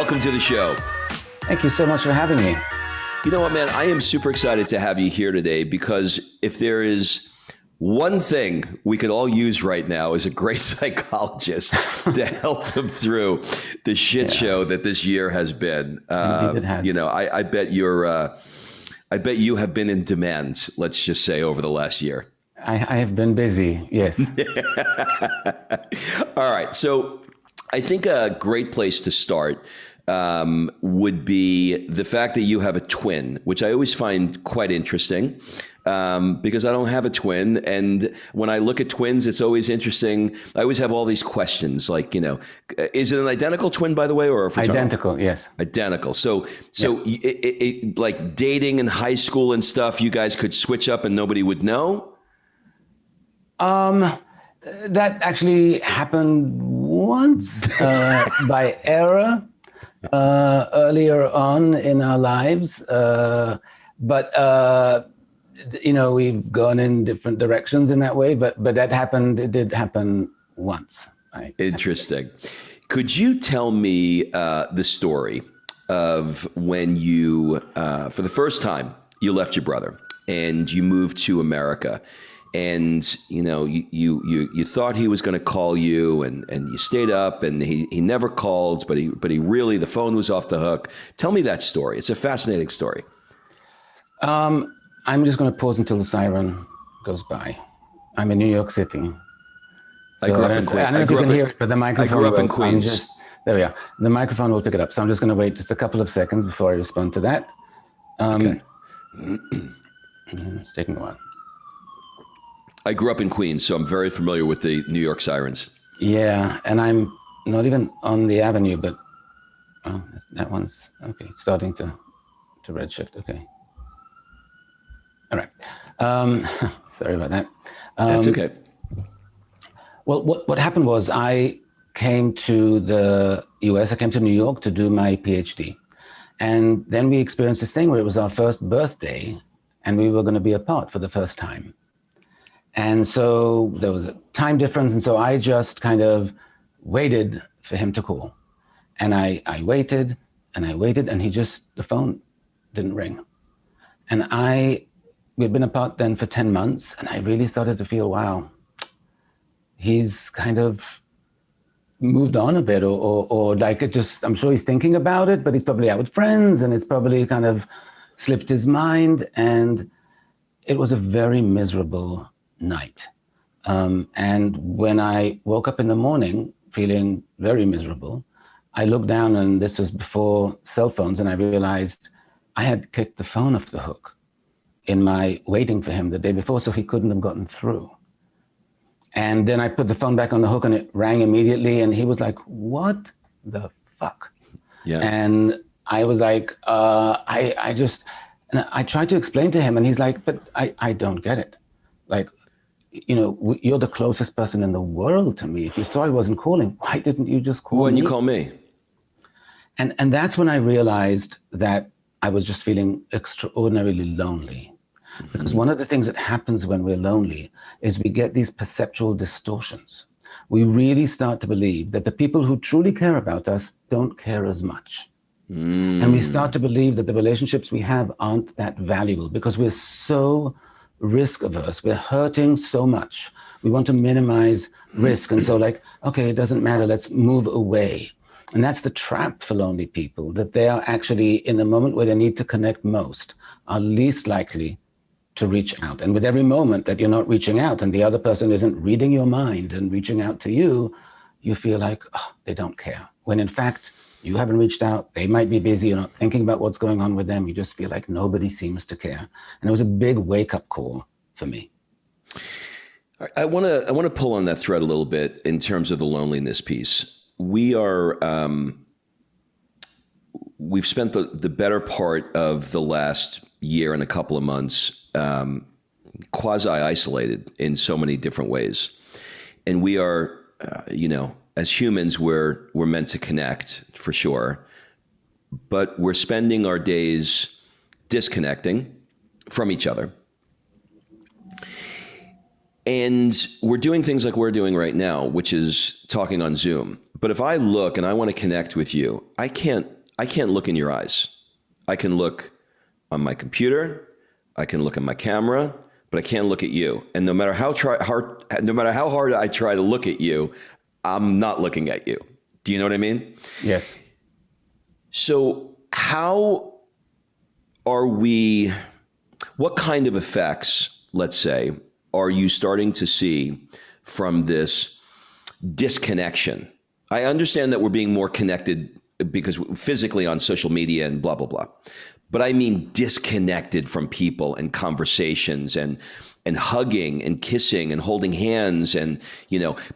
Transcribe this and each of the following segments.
welcome to the show. Thank you so much for having me. You know what, man? I am super excited to have you here today because if there is one thing we could all use right now is a great psychologist to help them through the shit show that this year has been. Indeed it has. You know, I bet I bet you have been in demand, let's just say, over the last year. I have been busy, yes. All right. So I think a great place to start would be the fact that you have a twin, which I always find quite interesting because I don't have a twin. And when I look at twins, it's always interesting. I always have all these questions like, you know, is it an identical twin, by the way, or a fraternal? Identical, yes. Identical. So like dating in high school and stuff, you guys could switch up and nobody would know? That actually happened once by error. Earlier on in our lives, but you know, we've gone in different directions in that way. But that happened. It did happen once. Interesting. Could you tell me the story of when you, for the first time, you left your brother and you moved to America? And, you know, you thought he was going to call you and you stayed up and he never called, but he really, the phone was off the hook. Tell me that story. It's a fascinating story. I'm just going to pause until the siren goes by. I'm in New York City. I grew up in Queens. I don't know if you can hear it, but the microphone. I grew up in Queens. There we are. The microphone will pick it up. So I'm just going to wait just a couple of seconds before I respond to that. Okay. It's taking a while. I grew up in Queens, so I'm very familiar with the New York sirens. Yeah, and I'm not even on the avenue, but that one's okay. It's starting to redshift. Okay. All right. Sorry about that. That's okay. Well, what happened was I came to the U.S. I came to New York to do my PhD, and then we experienced this thing where it was our first birthday, and we were going to be apart for the first time. And so there was a time difference. And so I just kind of waited for him to call. And I waited and I waited and the phone didn't ring. And we'd been apart then for 10 months. And I really started to feel, wow, he's kind of moved on a bit or like it just, I'm sure he's thinking about it, but he's probably out with friends and it's probably kind of slipped his mind. And it was a very miserable night. And when I woke up in the morning feeling very miserable, I looked down and this was before cell phones and I realized I had kicked the phone off the hook in my waiting for him the day before, so he couldn't have gotten through. And then I put the phone back on the hook and it rang immediately and he was like, what the fuck? Yeah. And I was like, and I tried to explain to him and he's like, but I don't get it. Like, you know, you're the closest person in the world to me. If you saw I wasn't calling, why didn't you just call me? Why didn't you call me? And that's when I realized that I was just feeling extraordinarily lonely. Mm-hmm. Because one of the things that happens when we're lonely is we get these perceptual distortions. We really start to believe that the people who truly care about us don't care as much. And we start to believe that the relationships we have aren't that valuable because we're so risk averse. We're hurting so much. We want to minimize risk. And so like, okay, it doesn't matter. Let's move away. And that's the trap for lonely people, that they are actually in the moment where they need to connect most, are least likely to reach out. And with every moment that you're not reaching out and the other person isn't reading your mind and reaching out to you, you feel like, oh, they don't care. When in fact, you haven't reached out, they might be busy, you're not thinking about what's going on with them, you just feel like nobody seems to care. And it was a big wake-up call for me. I want to pull on that thread a little bit in terms of the loneliness piece. We've spent the better part of the last year and a couple of months quasi-isolated in so many different ways. And we are, as humans, we're meant to connect for sure, but we're spending our days disconnecting from each other. And we're doing things like we're doing right now, which is talking on Zoom. But if I look and I want to connect with you, I can't I can't look in your eyes. I can look on my computer, I can look at my camera, but I can't look at you. And no matter how hard I try to look at you, I'm not looking at you. Do you know what I mean? Yes. So how are we, what kind of effects, let's say, are you starting to see from this disconnection? I understand that we're being more connected because physically on social media and blah, blah, blah. But I mean disconnected from people and conversations and hugging and kissing and holding hands and,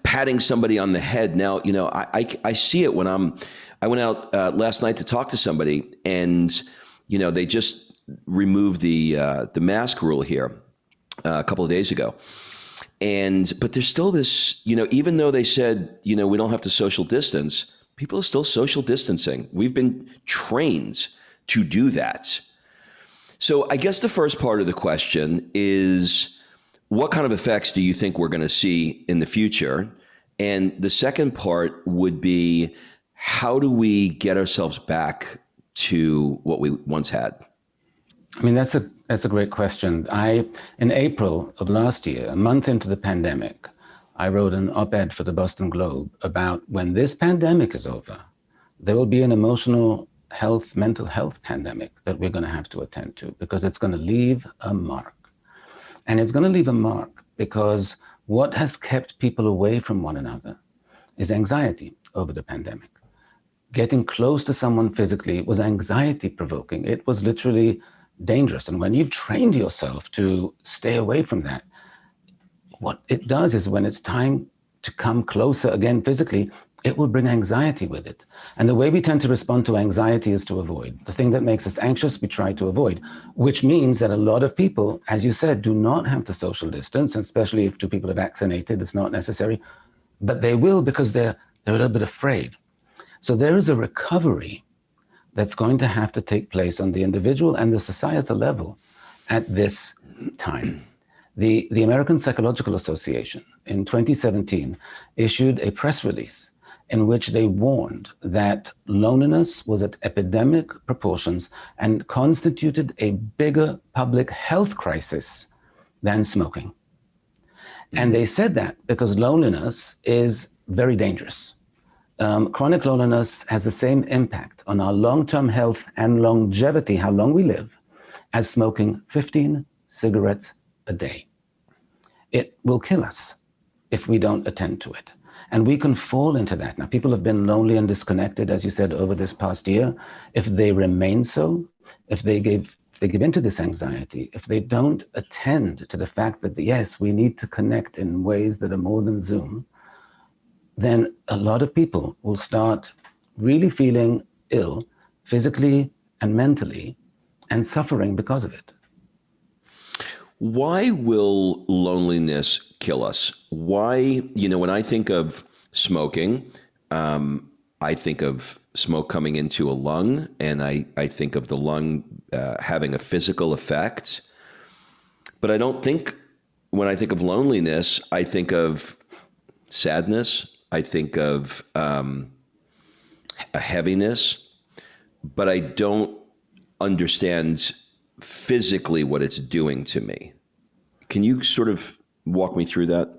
patting somebody on the head. Now, I see it when I went out last night to talk to somebody and, they just removed the mask rule here a couple of days ago. But there's still this, even though they said, we don't have to social distance, people are still social distancing. We've been trained to do that. So I guess the first part of the question is, what kind of effects do you think we're going to see in the future? And the second part would be, how do we get ourselves back to what we once had? I mean, that's a great question. In April of last year, a month into the pandemic, I wrote an op-ed for the Boston Globe about when this pandemic is over, there will be an mental health pandemic that we're going to have to attend to, because it's going to leave a mark. And it's going to leave a mark because what has kept people away from one another is anxiety over the pandemic. Getting close to someone physically was anxiety provoking. It was literally dangerous. And when you've trained yourself to stay away from that, what it does is when it's time to come closer again physically, it will bring anxiety with it. And the way we tend to respond to anxiety is to avoid. The thing that makes us anxious, we try to avoid, which means that a lot of people, as you said, do not have the social distance, especially if two people are vaccinated, it's not necessary, but they will because they're a little bit afraid. So there is a recovery that's going to have to take place on the individual and the societal level at this time. The American Psychological Association in 2017 issued a press release in which they warned that loneliness was at epidemic proportions and constituted a bigger public health crisis than smoking. And they said that because loneliness is very dangerous. Chronic loneliness has the same impact on our long-term health and longevity, how long we live, as smoking 15 cigarettes a day. It will kill us if we don't attend to it. And we can fall into that. Now, people have been lonely and disconnected, as you said, over this past year. If they remain so, if they give into this anxiety, if they don't attend to the fact that, yes, we need to connect in ways that are more than Zoom, then a lot of people will start really feeling ill physically and mentally and suffering because of it. Why will loneliness kill us? Why, when I think of smoking, I think of smoke coming into a lung, and I think of the lung having a physical effect. But I don't think, when I think of loneliness, I think of sadness. I think of a heaviness, but I don't understand physically what it's doing to me. Can you sort of walk me through that?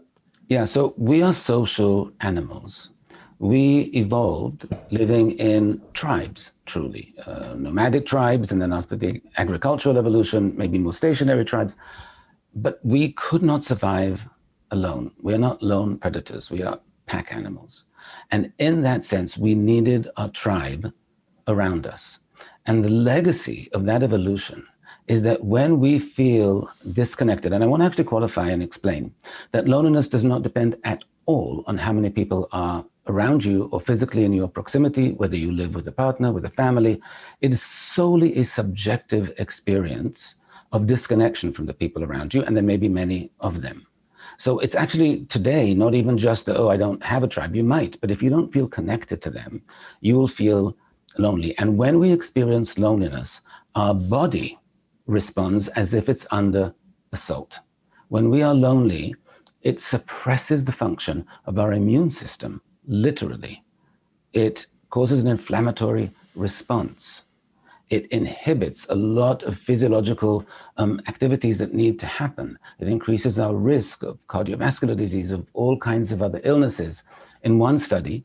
Yeah, so we are social animals. We evolved living in tribes, truly. Nomadic tribes, and then after the agricultural evolution, maybe more stationary tribes. But we could not survive alone. We are not lone predators. We are pack animals. And in that sense, we needed a tribe around us. And the legacy of that evolution is that when we feel disconnected, and I want to actually qualify and explain that loneliness does not depend at all on how many people are around you or physically in your proximity, whether you live with a partner, with a family. It is solely a subjective experience of disconnection from the people around you, and there may be many of them. So it's actually today not even just I don't have a tribe. You might, but if you don't feel connected to them, you will feel lonely. And when we experience loneliness, our body responds as if it's under assault. When we are lonely, it suppresses the function of our immune system, literally. It causes an inflammatory response. It inhibits a lot of physiological activities that need to happen. It increases our risk of cardiovascular disease, of all kinds of other illnesses. In one study,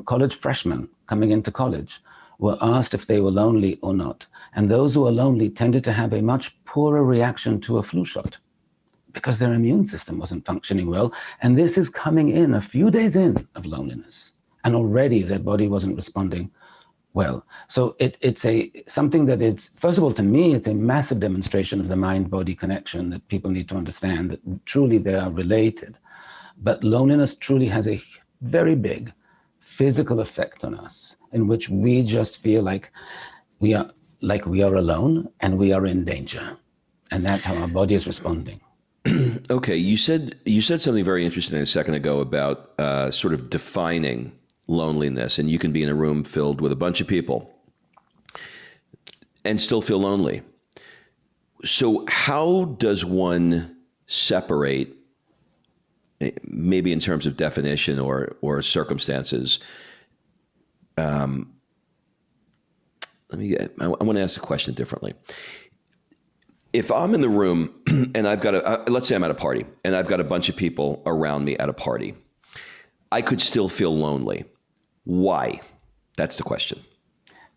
college freshmen coming into college were asked if they were lonely or not. And those who were lonely tended to have a much poorer reaction to a flu shot because their immune system wasn't functioning well. And this is coming in a few days in of loneliness. And already their body wasn't responding well. So it's something that it's, first of all, to me, it's a massive demonstration of the mind-body connection that people need to understand, that truly they are related. But loneliness truly has a very big physical effect on us, in which we just feel like we are alone and we are in danger. And that's how our body is responding. Okay, you said something very interesting a second ago about sort of defining loneliness, and you can be in a room filled with a bunch of people and still feel lonely. So how does one separate, maybe in terms of definition or circumstances? I want to ask the question differently. If I'm in the room and I've got let's say I'm at a party and I've got a bunch of people around me at a party, I could still feel lonely. Why? That's the question.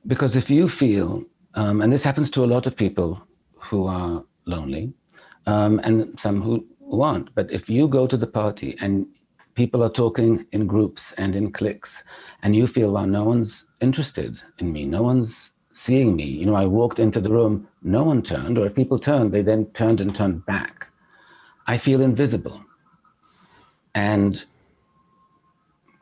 Because if you feel, and this happens to a lot of people who are lonely, and some who aren't, but if you go to the party and people are talking in groups and in cliques, and you feel, well, no one's interested in me, no one's seeing me. You know, I walked into the room, no one turned, or if people turned, they then turned back. I feel invisible. And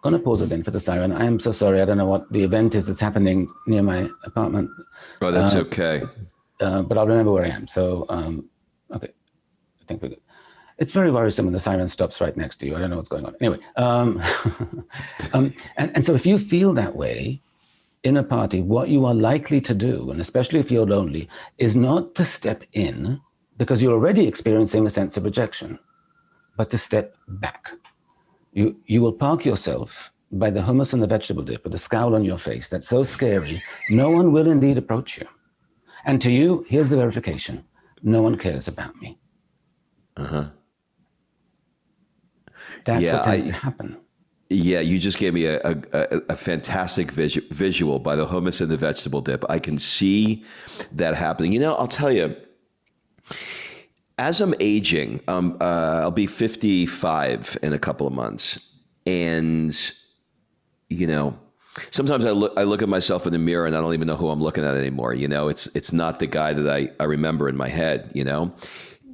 I'm going to pause again for the siren. I am so sorry. I don't know what the event is that's happening near my apartment. Oh, that's okay. But I'll remember where I am. So, okay, I think we're good. It's very worrisome when the siren stops right next to you. I don't know what's going on. Anyway, and so if you feel that way in a party, what you are likely to do, and especially if you're lonely, is not to step in because you're already experiencing a sense of rejection, but to step back. You will park yourself by the hummus and the vegetable dip with a scowl on your face that's so scary, no one will indeed approach you. And to you, here's the verification. No one cares about me. Uh-huh. That's what tends to happen. Yeah, you just gave me a fantastic visual by the hummus and the vegetable dip. I can see that happening. You know, I'll tell you, as I'm aging, I'll be 55 in a couple of months. And, you know, sometimes I look at myself in the mirror and I don't even know who I'm looking at anymore. You know, it's not the guy that I remember in my head, you know.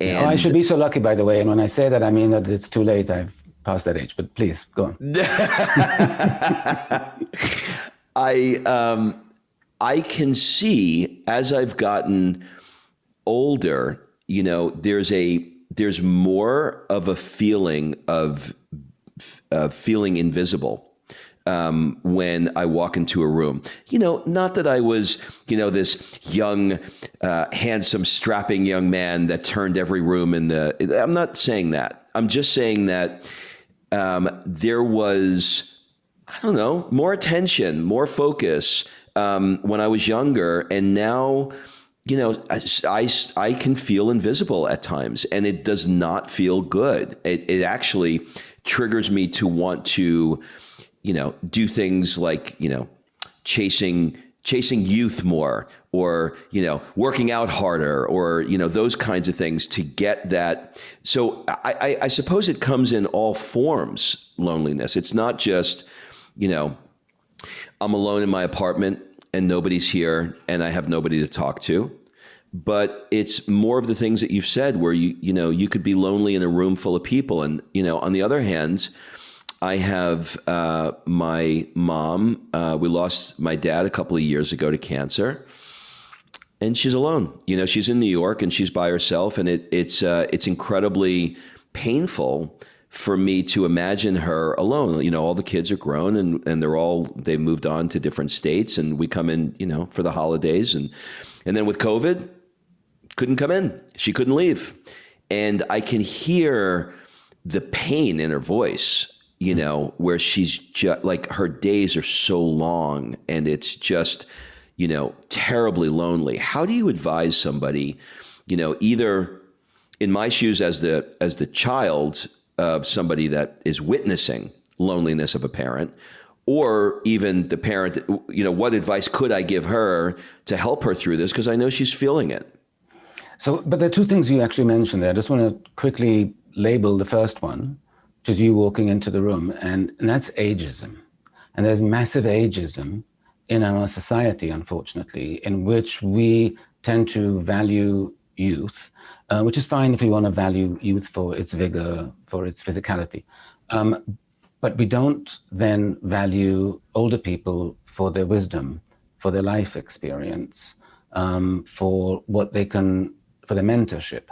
And I should be so lucky, by the way. And when I say that, I mean that it's too late. I've past that age, but please go on. I can see as I've gotten older, you know, there's more of a feeling of feeling invisible when I walk into a room. You know, not that I was, you know, this young, handsome, strapping young man that turned every room I'm not saying that. I'm just saying that there was, I don't know, more attention, more focus when I was younger. And now, you know, I can feel invisible at times, and it does not feel good. It actually triggers me to want to, you know, do things like, you know, chasing youth more, or, you know, working out harder, or, you know, those kinds of things to get that. So I suppose it comes in all forms, loneliness. It's not just, you know, I'm alone in my apartment and nobody's here and I have nobody to talk to. But it's more of the things that you've said, where you know, you could be lonely in a room full of people. And, you know, on the other hand, I have my mom. We lost my dad a couple of years ago to cancer, and she's alone. You know, she's in New York and she's by herself, and it's incredibly painful for me to imagine her alone. You know, all the kids are grown and they've moved on to different states, and we come in, you know, for the holidays, and then with COVID, couldn't come in. She couldn't leave, and I can hear the pain in her voice. you know, where she's just like her days are so long and it's just, you know, terribly lonely. How do you advise somebody, you know, either in my shoes as the child of somebody that is witnessing loneliness of a parent, or even the parent, you know, what advice could I give her to help her through this? Because I know she's feeling it. So, but there are two things you actually mentioned there. I just want to quickly label the first one, which is you walking into the room, and that's ageism. And there's massive ageism in our society, unfortunately, in which we tend to value youth, which is fine if we want to value youth for its vigor, for its physicality. But we don't then value older people for their wisdom, for their life experience, for what they can, for their mentorship.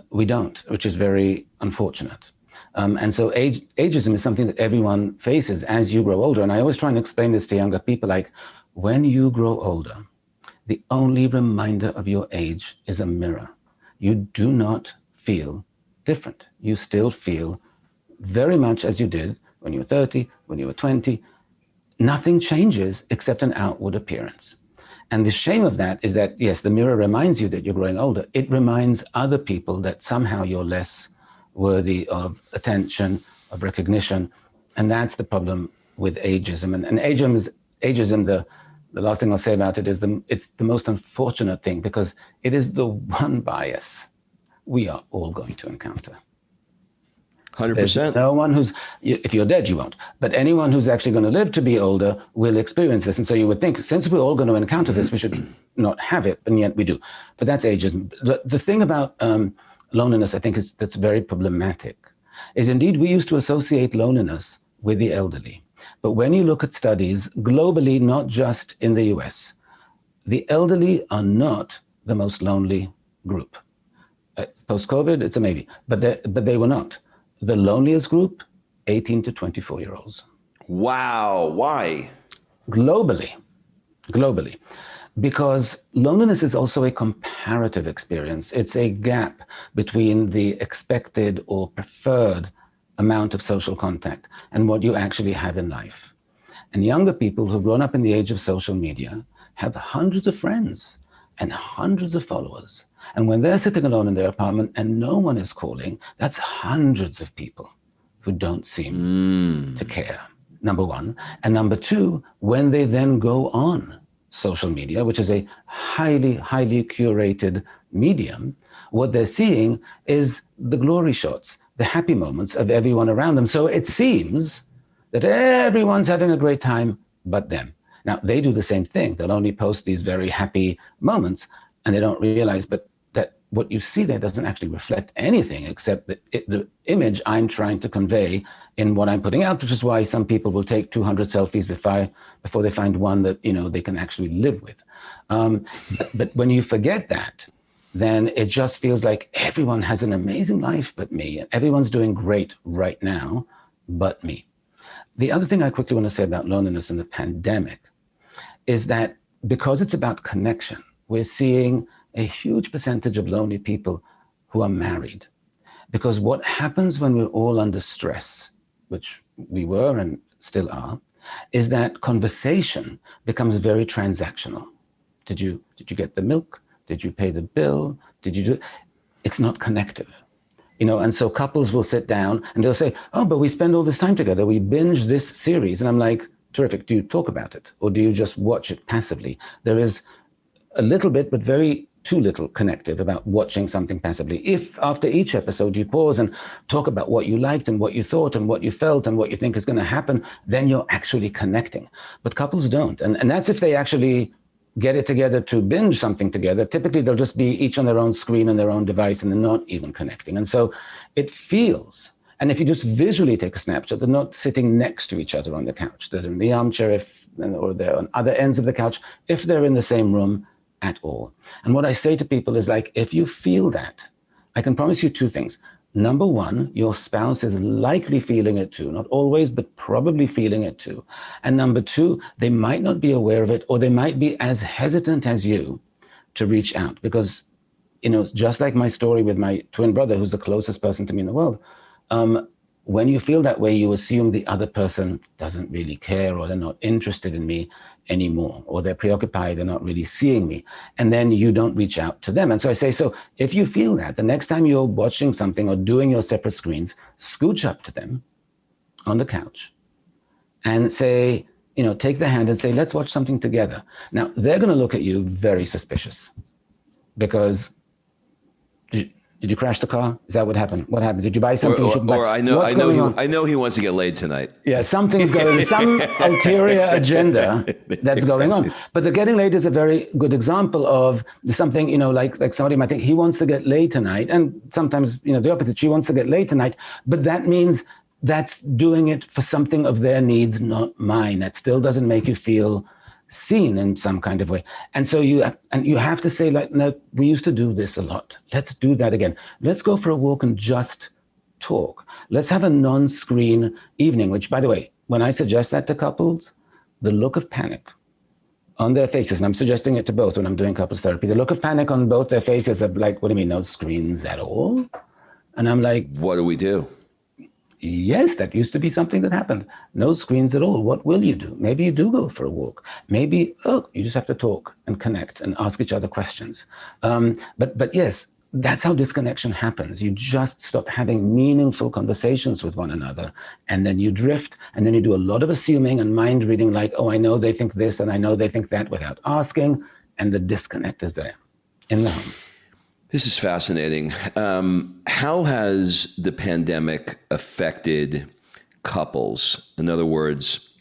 We don't, which is very unfortunate. And so ageism is something that everyone faces as you grow older. And I always try and explain this to younger people, like, when you grow older, the only reminder of your age is a mirror. You do not feel different. You still feel very much as you did when you were 30, when you were 20. Nothing changes except an outward appearance. And the shame of that is that, yes, the mirror reminds you that you're growing older. It reminds other people that somehow you're less worthy of attention, of recognition. And that's the problem with ageism. And ageism, the last thing I'll say about it is it's the most unfortunate thing, because it is the one bias we are all going to encounter. 100%. There's no one who's, if you're dead, you won't. But anyone who's actually going to live to be older will experience this. And so you would think, since we're all going to encounter this, we should not have it, and yet we do. But that's ageism. The thing about loneliness, I think, that's very problematic, is indeed we used to associate loneliness with the elderly. But when you look at studies globally, not just in the US, the elderly are not the most lonely group. Post-COVID, it's a maybe, but they were not. The loneliest group, 18 to 24-year-olds. Wow. Why? Globally. Because loneliness is also a comparative experience. It's a gap between the expected or preferred amount of social contact and what you actually have in life. And younger people who've grown up in the age of social media have hundreds of friends and hundreds of followers. And when they're sitting alone in their apartment and no one is calling, that's hundreds of people who don't seem to care, number one. And number two, when they then go on social media, which is a highly, highly curated medium, what they're seeing is the glory shots, the happy moments of everyone around them. So it seems that everyone's having a great time but them. Now, they do the same thing. They'll only post these very happy moments, and they don't realize that what you see there doesn't actually reflect anything except the image I'm trying to convey in what I'm putting out, which is why some people will take 200 selfies before they find one that, you know, they can actually live with. But when you forget that, then it just feels like everyone has an amazing life but me, and everyone's doing great right now but me. The other thing I quickly want to say about loneliness in the pandemic is that because it's about connection, we're seeing a huge percentage of lonely people who are married. Because what happens when we're all under stress, which we were and still are, is that conversation becomes very transactional. Did you get the milk? Did you pay the bill? Did you do? It's not connective. You know, and so couples will sit down and they'll say, oh, but we spend all this time together. We binge this series. And I'm like, terrific. Do you talk about it? Or do you just watch it passively? There is a little bit, but very too little connective about watching something passively. If after each episode you pause and talk about what you liked and what you thought and what you felt and what you think is going to happen, then you're actually connecting. But couples don't. And that's if they actually get it together to binge something together. Typically, they'll just be each on their own screen and their own device, and they're not even connecting. And so it feels, and if you just visually take a snapshot, they're not sitting next to each other on the couch. They're in the armchair or they're on other ends of the couch, if they're in the same room at all. And what I say to people is, like, if you feel that, I can promise you two things. Number one, your spouse is likely feeling it too, not always, but probably feeling it too. And number two, they might not be aware of it, or they might be as hesitant as you to reach out. Because, you know, just like my story with my twin brother, who's the closest person to me in the world, when you feel that way, you assume the other person doesn't really care, or they're not interested in me anymore, or they're preoccupied, they're not really seeing me. And then you don't reach out to them. And so I say, so if you feel that, the next time you're watching something or doing your separate screens, scooch up to them on the couch and say, take their hand and say, let's watch something together. Now, they're going to look at you very suspicious because did you crash the car? Is that what happened? What happened? Did you buy something? Or I know he wants to get laid tonight. Yeah, something's going. Some ulterior agenda that's going on. But the getting laid is a very good example of something. Like somebody might think he wants to get laid tonight, and sometimes the opposite. She wants to get laid tonight, but that means that's doing it for something of their needs, not mine. That still doesn't make you feel seen in some kind of way. And so you have to say, like, no, we used to do this a lot. Let's do that again. Let's go for a walk and just talk. Let's have a non-screen evening, which, by the way, when I suggest that to couples, the look of panic on their faces, and I'm suggesting it to both when I'm doing couples therapy, the look of panic on both their faces of like, what do you mean, no screens at all? And I'm like, what do we do? Yes, that used to be something that happened. No screens at all. What will you do? Maybe you do go for a walk. Maybe, you just have to talk and connect and ask each other questions. But yes, that's how disconnection happens. You just stop having meaningful conversations with one another, and then you drift, and then you do a lot of assuming and mind reading, like, I know they think this and I know they think that, without asking, and the disconnect is there in the home. This is fascinating. How has the pandemic affected couples? In other words,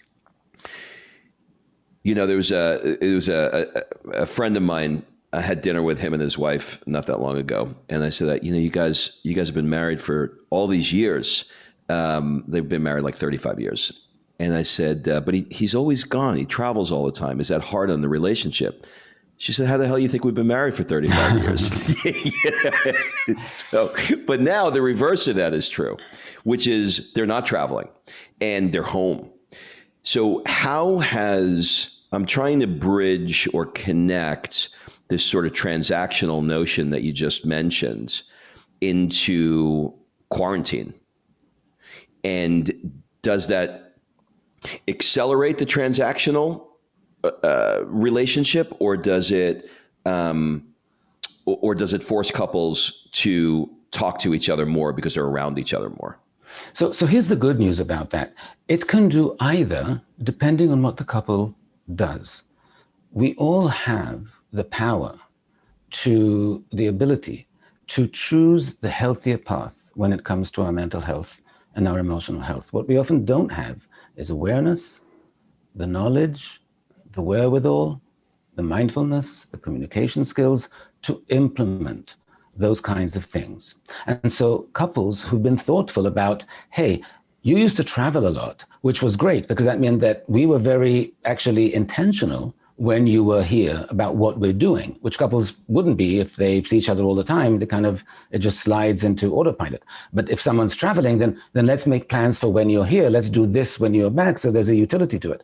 there was a friend of mine. I had dinner with him and his wife not that long ago, and I said that you guys have been married for all these years. They've been married like 35 years, and I said, but he's always gone. He travels all the time. Is that hard on the relationship? She said, how the hell do you think we've been married for 35 years? But now the reverse of that is true, which is they're not traveling and they're home. So I'm trying to bridge or connect this sort of transactional notion that you just mentioned into quarantine. And does that accelerate the transactional relationship, or does it force couples to talk to each other more because they're around each other more? So here's the good news about that. It can do either, depending on what the couple does. We all have the power, the ability to choose the healthier path when it comes to our mental health and our emotional health. What we often don't have is awareness, the knowledge, the wherewithal, the mindfulness, the communication skills to implement those kinds of things. And so couples who've been thoughtful about, hey, you used to travel a lot, which was great because that meant that we were very actually intentional when you were here about what we're doing, which couples wouldn't be if they see each other all the time. It just slides into autopilot. But if someone's traveling, then let's make plans for when you're here. Let's do this when you're back. So there's a utility to it.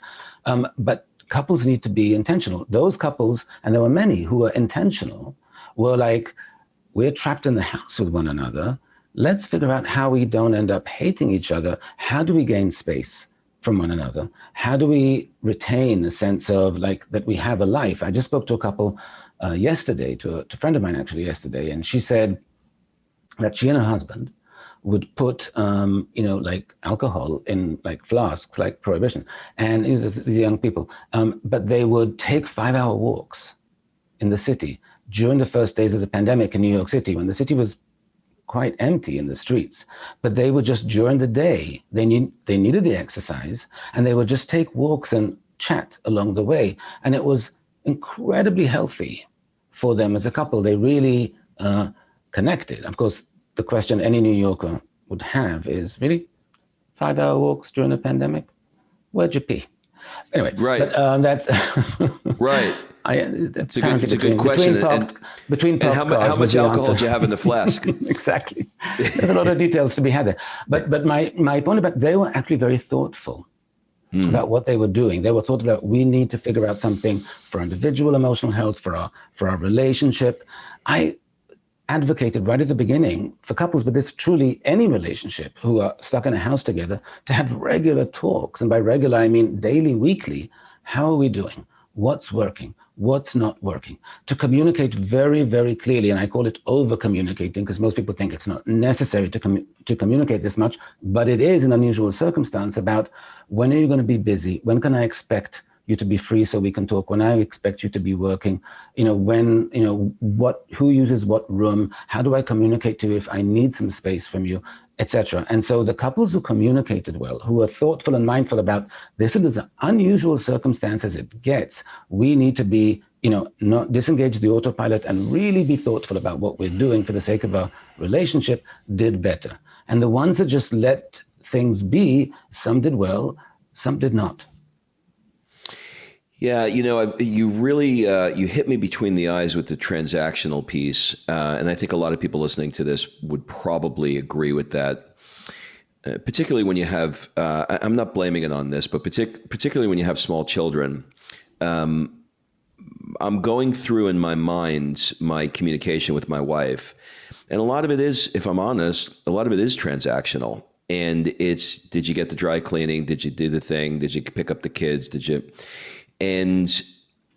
But couples need to be intentional. Those couples, and there were many who were intentional, were like, we're trapped in the house with one another. Let's figure out how we don't end up hating each other. How do we gain space from one another? How do we retain a sense of like that we have a life? I just spoke to a couple yesterday, to a friend of mine actually yesterday, and she said that she and her husband would put, like alcohol in like flasks, like prohibition. And these young people, but they would take 5-hour walks in the city during the first days of the pandemic in New York City, when the city was quite empty in the streets. But they would just, during the day, they needed the exercise, and they would just take walks and chat along the way. And it was incredibly healthy for them as a couple. They really connected. Of course, the question any New Yorker would have is, really, 5-hour walks during the pandemic? Where'd you pee? Anyway, right. But that's right. It's a good question. Between how much alcohol do you have in the flask? Exactly. There's a lot of details to be had there. But my point about, they were actually very thoughtful about what they were doing. They were thoughtful about, we need to figure out something for individual emotional health, for our relationship. advocated right at the beginning for couples, but this truly any relationship who are stuck in a house together, to have regular talks. And by regular, I mean daily, weekly. How are we doing? What's working? What's not working? To communicate very, very clearly. And I call it over communicating, because most people think it's not necessary to communicate this much, but it is an unusual circumstance about when are you going to be busy? When can I expect you to be free so we can talk? When I expect you to be working, when, who uses what room? How do I communicate to you if I need some space from you, etc. And so the couples who communicated well, who are thoughtful and mindful about this is as unusual circumstance as it gets, we need to be, not disengage the autopilot and really be thoughtful about what we're doing for the sake of our relationship, did better. And the ones that just let things be, some did well, some did not. Yeah, you really you hit me between the eyes with the transactional piece, and I think a lot of people listening to this would probably agree with that. Particularly when you have, I'm not blaming it on this, but particularly when you have small children. I'm going through in my mind my communication with my wife, and a lot of it is, if I'm honest, a lot of it is transactional. And it's, did you get the dry cleaning? Did you do the thing? Did you pick up the kids? Did you? And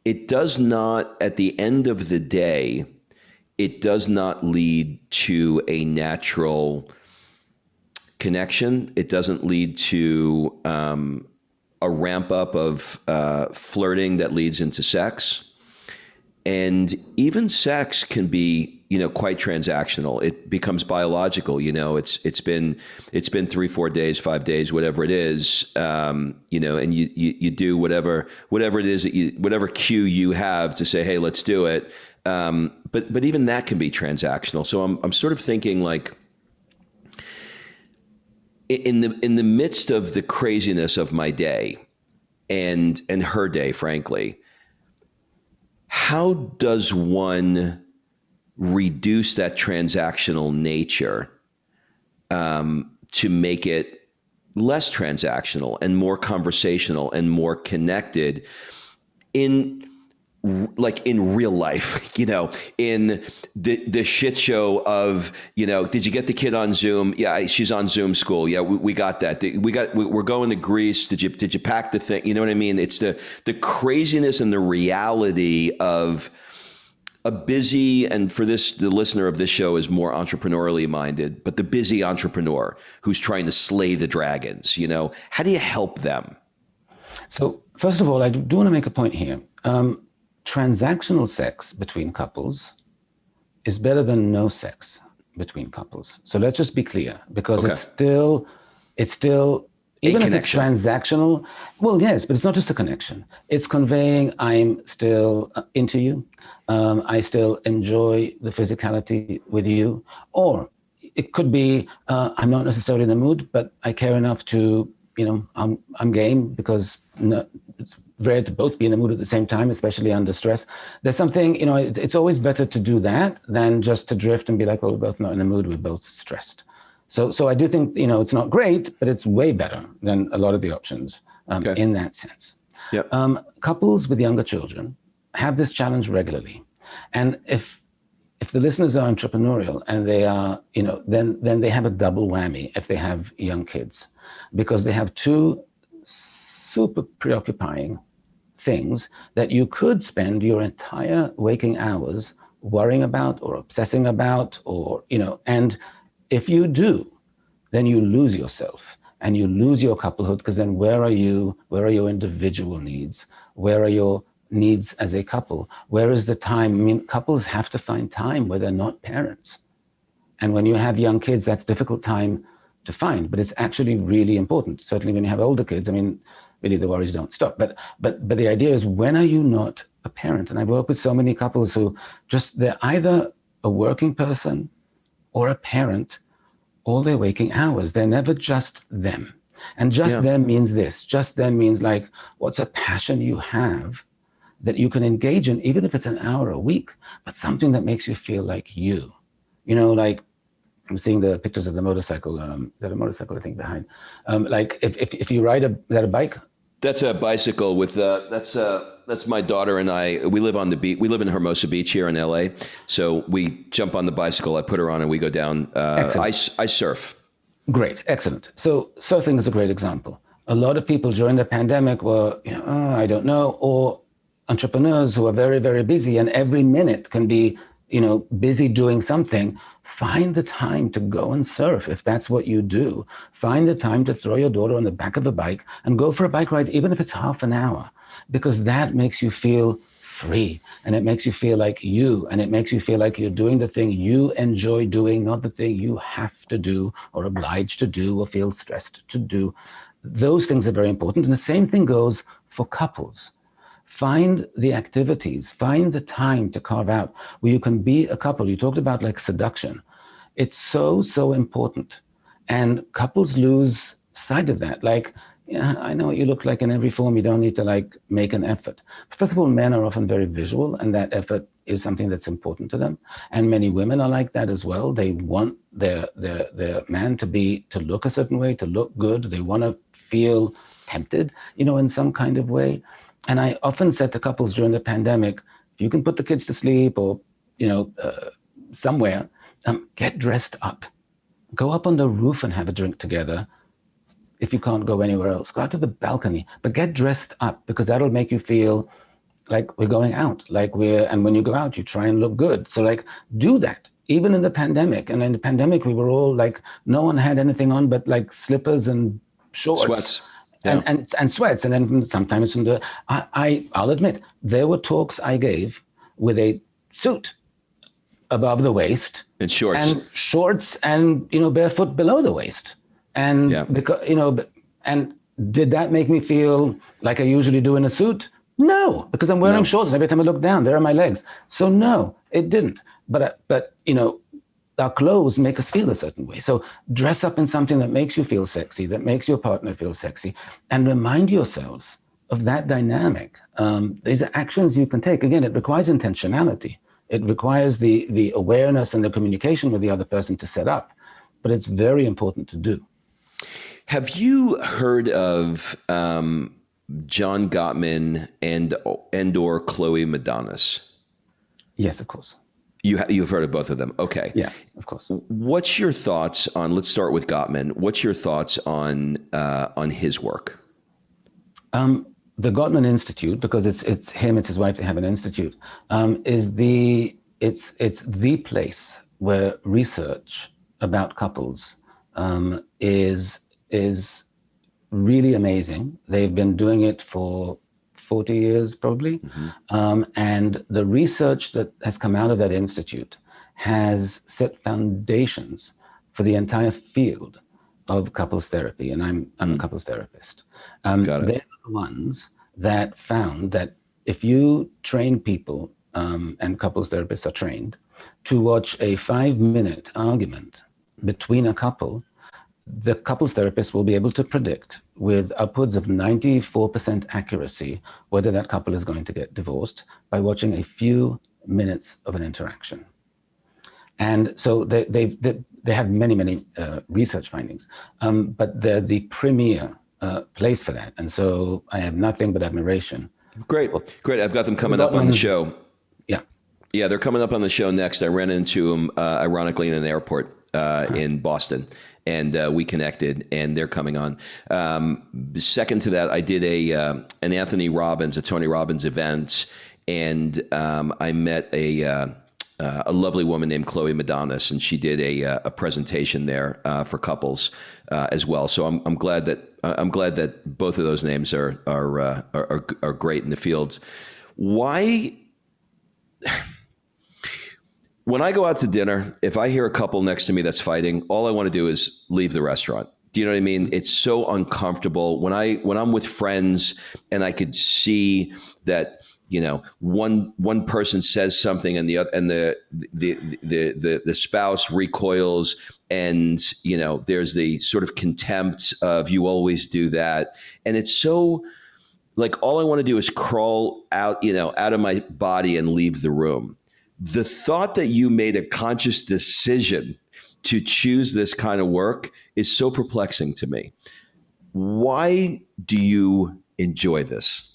it does not, at the end of the day, it does not lead to a natural connection. It doesn't lead to a ramp up of flirting that leads into sex. And even sex can be, quite transactional. It becomes biological. It's been 3-4 days, 5 days, whatever it is. And you do whatever it is that whatever cue you have to say, hey, let's do it. But even that can be transactional. So I'm sort of thinking like, in the midst of the craziness of my day and her day, frankly, how does one reduce that transactional nature to make it less transactional and more conversational and more connected in real life, in the shit show of, did you get the kid on Zoom? Yeah, she's on Zoom school. Yeah, we got that. We're going to Greece. Did you pack the thing? You know what I mean? It's the craziness and the reality of a busy, and for this, the listener of this show is more entrepreneurially minded, but the busy entrepreneur who's trying to slay the dragons, how do you help them? So first of all, I do want to make a point here. Transactional sex between couples is better than no sex between couples. So let's just be clear, because it's still, even if it's transactional, well, yes, but it's not just a connection. It's conveying, I'm still into you. I still enjoy the physicality with you. Or it could be, I'm not necessarily in the mood, but I care enough to, I'm game, because it's rare to both be in the mood at the same time, especially under stress. There's something, it's always better to do that than just to drift and be like, well, we're both not in the mood, we're both stressed. So I do think, it's not great, but it's way better than a lot of the options in that sense. Yep. Couples with younger children have this challenge regularly. And if the listeners are entrepreneurial and they are, then they have a double whammy if they have young kids, because they have two super preoccupying things that you could spend your entire waking hours worrying about or obsessing about, or, and if you do, then you lose yourself and you lose your couplehood, because then where are you? Where are your individual needs? Where are your needs as a couple? Where is the time? I mean, couples have to find time where they're not parents. And when you have young kids, that's difficult time to find, but it's actually really important. Certainly when you have older kids, I mean, really the worries don't stop. But the idea is, when are you not a parent? And I work with so many couples who they're either a working person or a parent all their waking hours. They're never just them. And just them means this. Just them means like, what's a passion you have that you can engage in, even if it's an hour a week, but something that makes you feel like you. Like I'm seeing the pictures of the motorcycle, there's a motorcycle, I think, behind. Like if you ride a bike, That's a bicycle with that's my daughter and I. We live on the beach. We live in Hermosa Beach here in LA. So we jump on the bicycle. I put her on and we go down. I surf. Great, excellent. So surfing is a great example. A lot of people during the pandemic were, oh, I don't know, or entrepreneurs who are very, very busy, and every minute can be, busy doing something. Find the time to go and surf if that's what you do. Find the time to throw your daughter on the back of a bike and go for a bike ride, even if it's half an hour, because that makes you feel free, and it makes you feel like you, and it makes you feel like you're doing the thing you enjoy doing, not the thing you have to do or obliged to do or feel stressed to do. Those things are very important. And the same thing goes for couples. Find the activities, find the time to carve out where you can be a couple. You talked about like seduction. It's so, so important. And couples lose sight of that. Like, yeah, I know what you look like in every form. You don't need to like make an effort. First of all, men are often very visual, and that effort is something that's important to them. And many women are like that as well. They want their man to look a certain way, to look good. They want to feel tempted, in some kind of way. And I often said to couples during the pandemic, if you can put the kids to sleep or, somewhere, get dressed up. Go up on the roof and have a drink together. If you can't go anywhere else, go out to the balcony, but get dressed up, because that'll make you feel like we're going out, and when you go out, you try and look good. So like, do that, even in the pandemic. And in the pandemic, we were all like, no one had anything on but like slippers and shorts. Sweats. Yeah. And sweats. And then sometimes I'll admit, there were talks I gave with a suit above the waist. And shorts. And, barefoot below the waist. And yeah. Because and did that make me feel like I usually do in a suit? No, because I'm wearing shorts, and every time I look down, there are my legs. So no, it didn't. But our clothes make us feel a certain way. So dress up in something that makes you feel sexy, that makes your partner feel sexy, and remind yourselves of that dynamic. These are actions you can take. Again, it requires intentionality. It requires the awareness and the communication with the other person to set up, but it's very important to do. Have you heard of John Gottman and/or Chloe Medanis? Yes, of course. You've heard of both of them. Okay. Yeah, of course. What's your thoughts on? Let's start with Gottman. What's your thoughts on his work? The Gottman Institute, because it's his wife. They have an institute. Is the place where research about couples is really amazing. They've been doing it for 40 years probably. Mm-hmm. And the research that has come out of that institute has set foundations for the entire field of couples therapy. And I'm a couples therapist. They're the ones that found that if you train people, and couples therapists are trained, to watch a 5-minute argument between a couple, the couples therapist will be able to predict with upwards of 94% accuracy whether that couple is going to get divorced by watching a few minutes of an interaction. And so they have many research findings, but they're the premier place for that. And so I have nothing but admiration. Great. I've got them coming up on the show. Yeah, they're coming up on the show next. I ran into them, ironically, in an airport in Boston. And we connected, and they're coming on. Second to that, I did a Tony Robbins event, and I met a lovely woman named Chloe Medanis, and she did a presentation there for couples as well. So I'm glad that both of those names are great in the fields. Why? When I go out to dinner, if I hear a couple next to me that's fighting, all I want to do is leave the restaurant. Do you know what I mean? It's so uncomfortable when I'm with friends and I could see that, one person says something and the spouse recoils, and there's the sort of contempt of, you always do that, and it's so like all I want to do is crawl out of my body and leave the room. The thought that you made a conscious decision to choose this kind of work is so perplexing to me. Why do you enjoy this.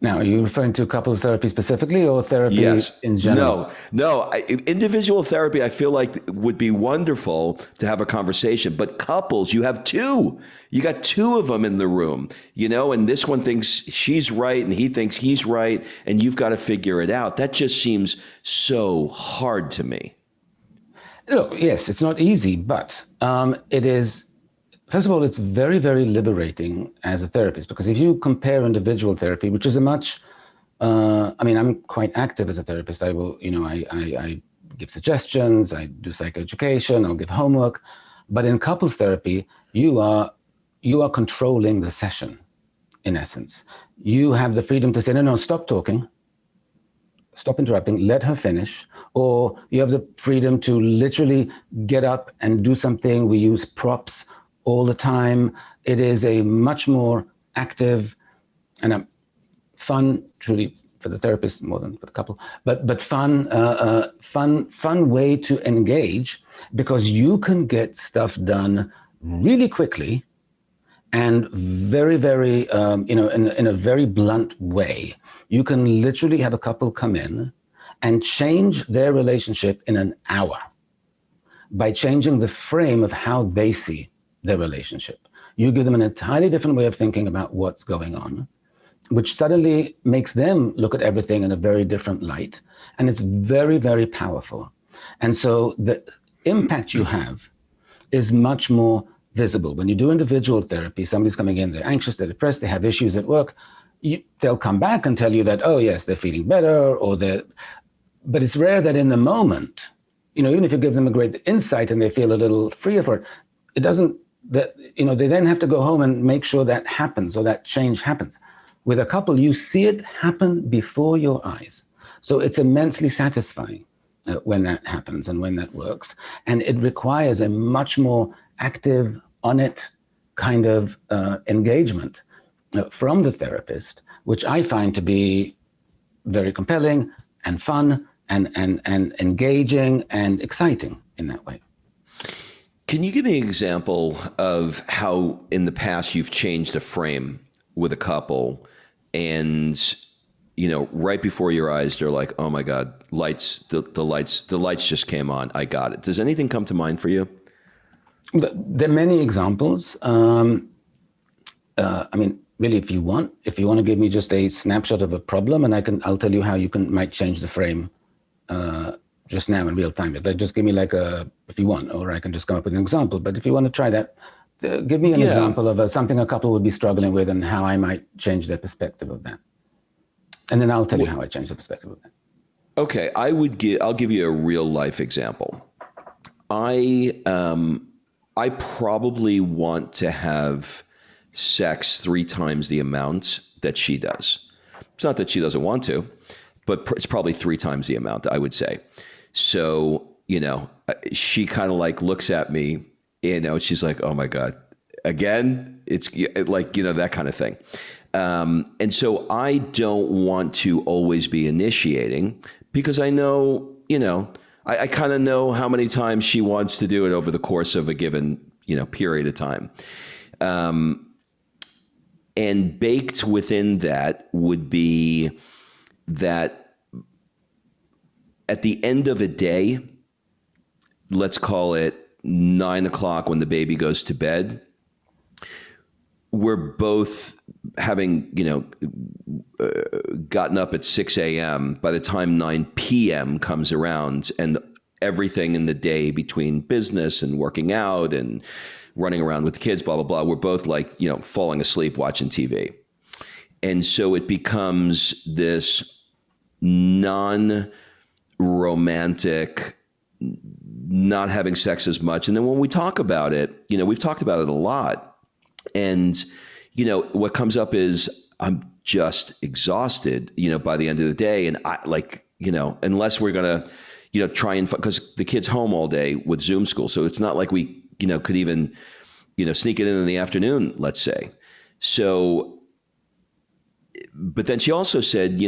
Now, are you referring to couples therapy specifically or therapy in general? No. Individual therapy, I feel like would be wonderful to have a conversation. But couples, you have two. You got two of them in the room, and this one thinks she's right and he thinks he's right, and you've got to figure it out. That just seems so hard to me. Look, yes, it's not easy, but it is. First of all, it's very, very liberating as a therapist, because if you compare individual therapy, which is a much, I'm quite active as a therapist. I will, I give suggestions, I do psychoeducation, I'll give homework. But in couples therapy, you are controlling the session, in essence. You have the freedom to say, no, stop talking, stop interrupting, let her finish. Or you have the freedom to literally get up and do something. We use props all the time. It is a much more active and a fun, truly for the therapist more than for the couple, but fun way to engage, because you can get stuff done really quickly and very, very, in a very blunt way. You can literally have a couple come in and change their relationship in an hour by changing the frame of how they see their relationship. You give them an entirely different way of thinking about what's going on, which suddenly makes them look at everything in a very different light. And it's very, very powerful. And so the impact you have is much more visible. When you do individual therapy, somebody's coming in, they're anxious, they're depressed, they have issues at work, they'll come back and tell you that, oh yes, they're feeling better, but it's rare that in the moment, even if you give them a great insight and they feel a little freer for it, it doesn't, they then have to go home and make sure that happens, or that change happens. With a couple, you see it happen before your eyes. So it's immensely satisfying when that happens and when that works. And it requires a much more active, on it kind of engagement from the therapist, which I find to be very compelling and fun and engaging and exciting in that way. Can you give me an example of how in the past you've changed a frame with a couple and, right before your eyes, they're like, oh my God, the lights just came on. I got it. Does anything come to mind for you? There are many examples. Really, if you want to give me just a snapshot of a problem, and I'll tell you how you might change the frame just now in real time. Just give me if you want, or I can just come up with an example. But if you want to try that, give me an example of something a couple would be struggling with and how I might change their perspective of that. And then I'll tell you how I change the perspective of that. Okay, I'll give you a real life example. I probably want to have sex 3 times the amount that she does. It's not that she doesn't want to, but it's probably 3 times the amount, I would say. So, she kind of looks at me, she's like, oh my God, again? It's like, that kind of thing. And so I don't want to always be initiating, because I know, I kind of know how many times she wants to do it over the course of a given, period of time. And baked within that would be that at the end of a day, let's call it 9 o'clock when the baby goes to bed, we're both having, gotten up at 6 a.m. By the time 9 p.m. comes around, and everything in the day between business and working out and running around with the kids, blah, blah, blah, we're both falling asleep watching TV. And so it becomes this non-romantic, not having sex as much. And then when we talk about it, we've talked about it a lot. And, what comes up is I'm just exhausted, by the end of the day. And I unless we're going to, try and, because the kid's home all day with Zoom school. So it's not like we, could even, sneak it in the afternoon, let's say. So, but then she also said,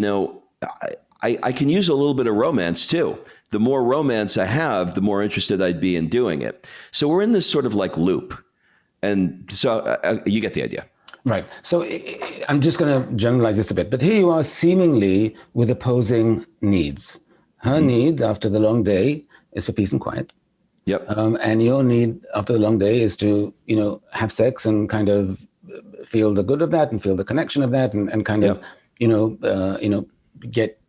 I can use a little bit of romance too. The more romance I have, the more interested I'd be in doing it. So we're in this sort of loop. And so you get the idea. Right. So I'm just going to generalize this a bit, but here you are seemingly with opposing needs. Her need after the long day is for peace and quiet. Yep. And your need after the long day is to, have sex and kind of feel the good of that and feel the connection of that and kind Yep. of, get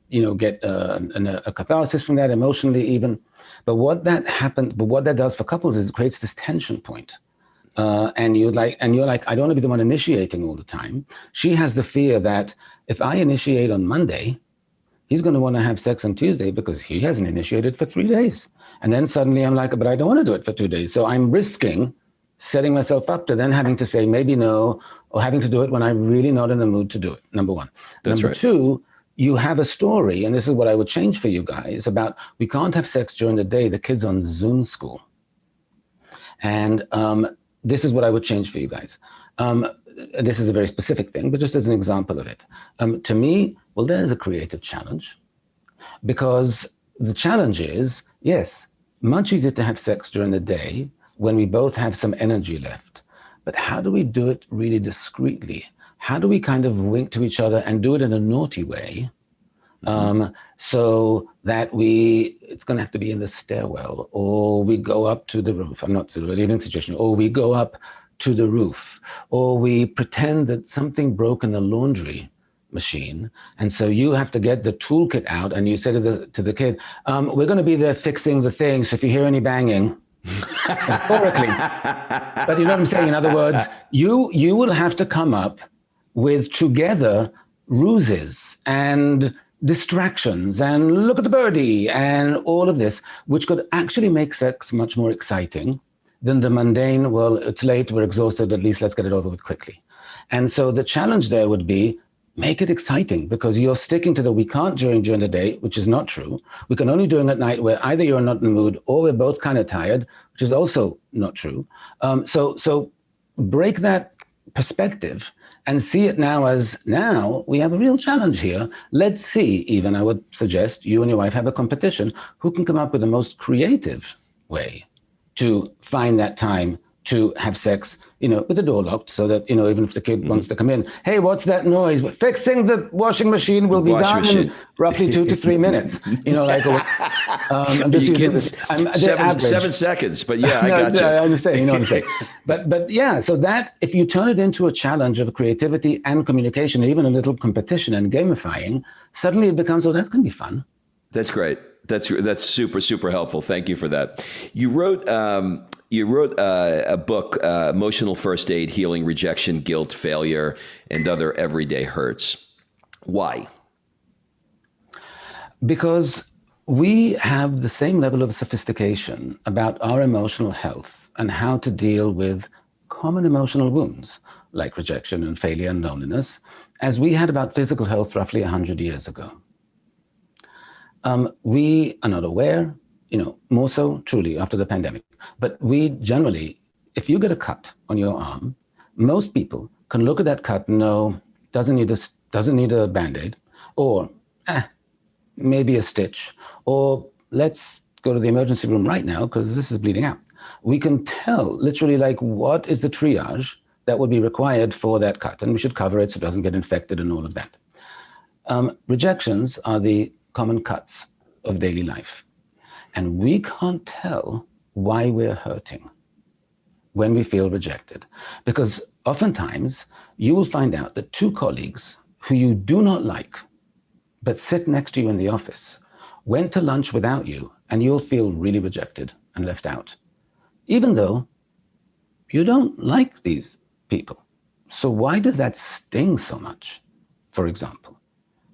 a catharsis from that emotionally even. But what that does for couples is it creates this tension point. And you're like, I don't want to be the one initiating all the time. She has the fear that if I initiate on Monday, he's going to want to have sex on Tuesday because he hasn't initiated for 3 days. And then suddenly I'm like, but I don't want to do it for 2 days. So I'm risking setting myself up to then having to say maybe no, or having to do it when I'm really not in the mood to do it, number one. That's number right. two, you have a story, and this is what I would change for you guys, about we can't have sex during the day. The kid's on Zoom school. And this is what I would change for you guys. This is a very specific thing, but just as an example of it. To me, well, there's a creative challenge, because the challenge is, yes, much easier to have sex during the day when we both have some energy left. But how do we do it really discreetly? How do we kind of wink to each other and do it in a naughty way? So that it's going to have to be in the stairwell, or we go up to the roof. I'm not sort of a living suggestion. Or we go up to the roof, or we pretend that something broke in the laundry machine, and so you have to get the toolkit out, and you say to the kid, "We're going to be there fixing the thing. So if you hear any banging." Metaphorically, but you know what I'm saying? In other words, you will have to come up with together ruses and distractions and look at the birdie and all of this, which could actually make sex much more exciting than the mundane, well, it's late, we're exhausted, at least let's get it over with quickly. And so the challenge there would be, make it exciting, because you're sticking to the we can't during the day, which is not true. We can only do it at night, where either you're not in the mood or we're both kind of tired, which is also not true. So break that perspective and see it now as, now we have a real challenge here. Let's see, even I would suggest you and your wife have a competition. Who can come up with the most creative way to find that time to have sex, with the door locked, so that, even if the kid wants to come in, hey, what's that noise? Fixing the washing machine will be done in roughly 2 to 3 minutes. I'm just using this. 7 seconds, but yeah, I got you. I understand, you know what I'm saying. But yeah, so that, if you turn it into a challenge of creativity and communication, even a little competition and gamifying, suddenly it becomes, oh, that's going to be fun. That's great. That's super, super helpful. Thank you for that. You wrote a book, Emotional First Aid, Healing Rejection, Guilt, Failure, and Other Everyday Hurts. Why? Because we have the same level of sophistication about our emotional health and how to deal with common emotional wounds like rejection and failure and loneliness as we had about physical health roughly 100 years ago. We are not aware, more so truly after the pandemic. But we generally, if you get a cut on your arm, most people can look at that cut and know doesn't need a Band-Aid, or maybe a stitch, or let's go to the emergency room right now because this is bleeding out. We can tell literally like what is the triage that would be required for that cut, and we should cover it so it doesn't get infected and all of that. Rejections are the common cuts of daily life, and we can't tell why we're hurting when we feel rejected. Because oftentimes you will find out that 2 colleagues who you do not like, but sit next to you in the office, went to lunch without you, and you'll feel really rejected and left out, even though you don't like these people. So why does that sting so much, for example?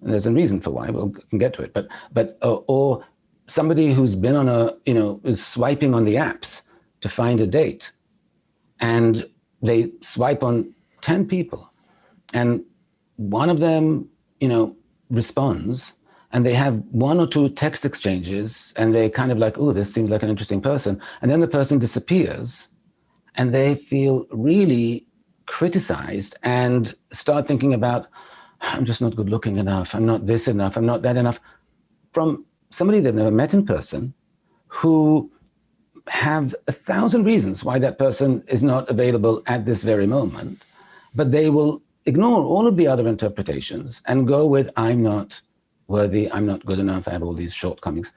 And there's a reason for why, we can get to it, but or somebody who's been on is swiping on the apps to find a date, and they swipe on 10 people, and one of them, responds, and they have 1 or 2 text exchanges, and they kind of like, oh, this seems like an interesting person. And then the person disappears, and they feel really criticized and start thinking about, I'm just not good looking enough, I'm not this enough, I'm not that enough, from somebody they've never met in person, who have 1,000 reasons why that person is not available at this very moment. but they will ignore all of the other interpretations and go with, I'm not worthy, I'm not good enough, I have all these shortcomings.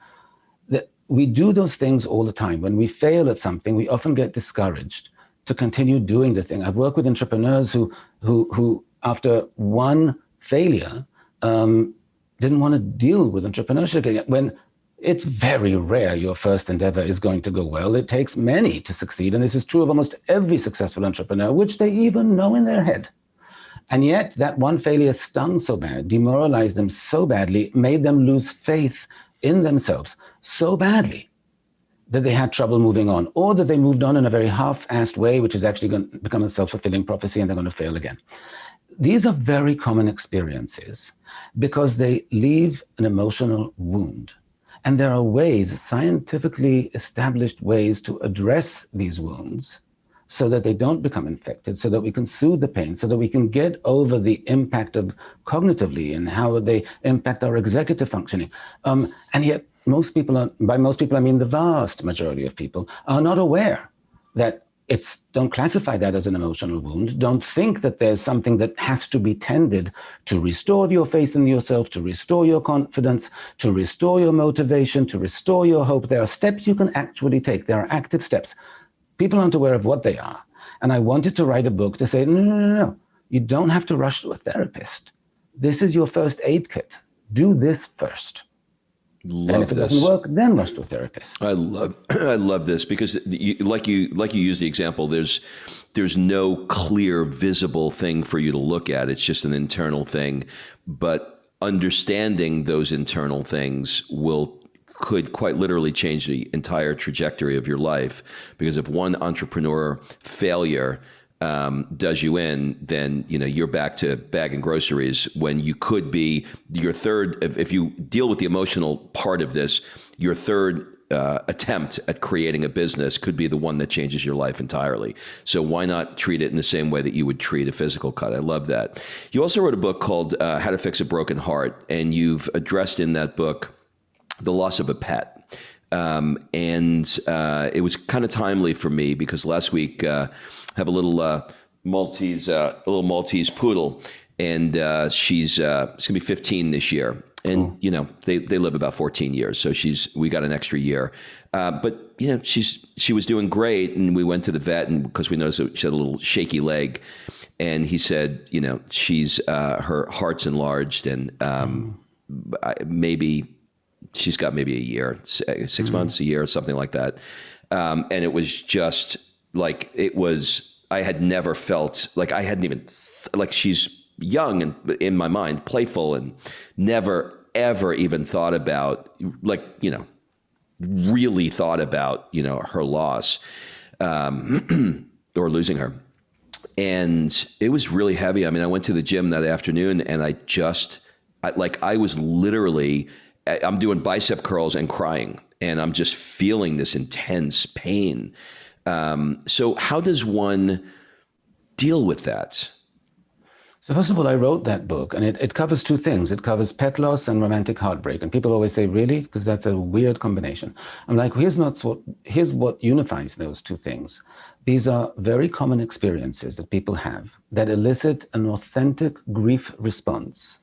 That we do those things all the time. When we fail at something, we often get discouraged to continue doing the thing. I've worked with entrepreneurs who after one failure, didn't want to deal with entrepreneurship again. When it's very rare your first endeavor is going to go well. It takes many to succeed. And this is true of almost every successful entrepreneur, which they even know in their head. And yet that one failure stung so bad, demoralized them so badly, made them lose faith in themselves so badly that they had trouble moving on, or that they moved on in a very half-assed way, which is actually going to become a self-fulfilling prophecy, and they're going to fail again. These are very common experiences because they leave an emotional wound. And there are ways, scientifically established ways, to address these wounds so that they don't become infected, so that we can soothe the pain, so that we can get over the impact of cognitively and how they impact our executive functioning. And yet most people are, by most people I mean the vast majority of people, are not aware that don't classify that as an emotional wound. Don't think that there's something that has to be tended to restore your faith in yourself, to restore your confidence, to restore your motivation, to restore your hope. There are steps you can actually take. There are active steps. People aren't aware of what they are. And I wanted to write a book to say, no. You don't have to rush to a therapist. This is your first aid kit. Do this first. And if it doesn't work, then rush to a therapist. I love this because like you use the example, there's no clear visible thing for you to look at. It's just an internal thing, but understanding those internal things could quite literally change the entire trajectory of your life. Because if one entrepreneur failure does you in, then you're back to bagging groceries when you could be your third. If you deal with the emotional part of this, your third attempt at creating a business could be the one that changes your life entirely. So why not treat it in the same way that you would treat a physical cut? I love that. You also wrote a book called How to Fix a Broken Heart, and you've addressed in that book the loss of a pet. And it was kind of timely for me because last week have a little Maltese poodle, and she's gonna be 15 this year, and they live about 14 years, so we got an extra year. But she was doing great, and we went to the vet, and because we noticed that she had a little shaky leg, and he said, she's her heart's enlarged, and she's got maybe a year, 6 months, a year, something like that. And it was just like, I had never felt like I hadn't even, like she's young and in my mind, playful, and never, ever even thought about really thought about, her loss, or losing her. And it was really heavy. I mean, I went to the gym that afternoon and I was literally, I'm doing bicep curls and crying, and I'm just feeling this intense pain. So how does one deal with that? So first of all, I wrote that book, and it covers two things. It covers pet loss and romantic heartbreak. And people always say, really? Because that's a weird combination. I'm like, here's what unifies those two things. These are very common experiences that people have that elicit an authentic grief response,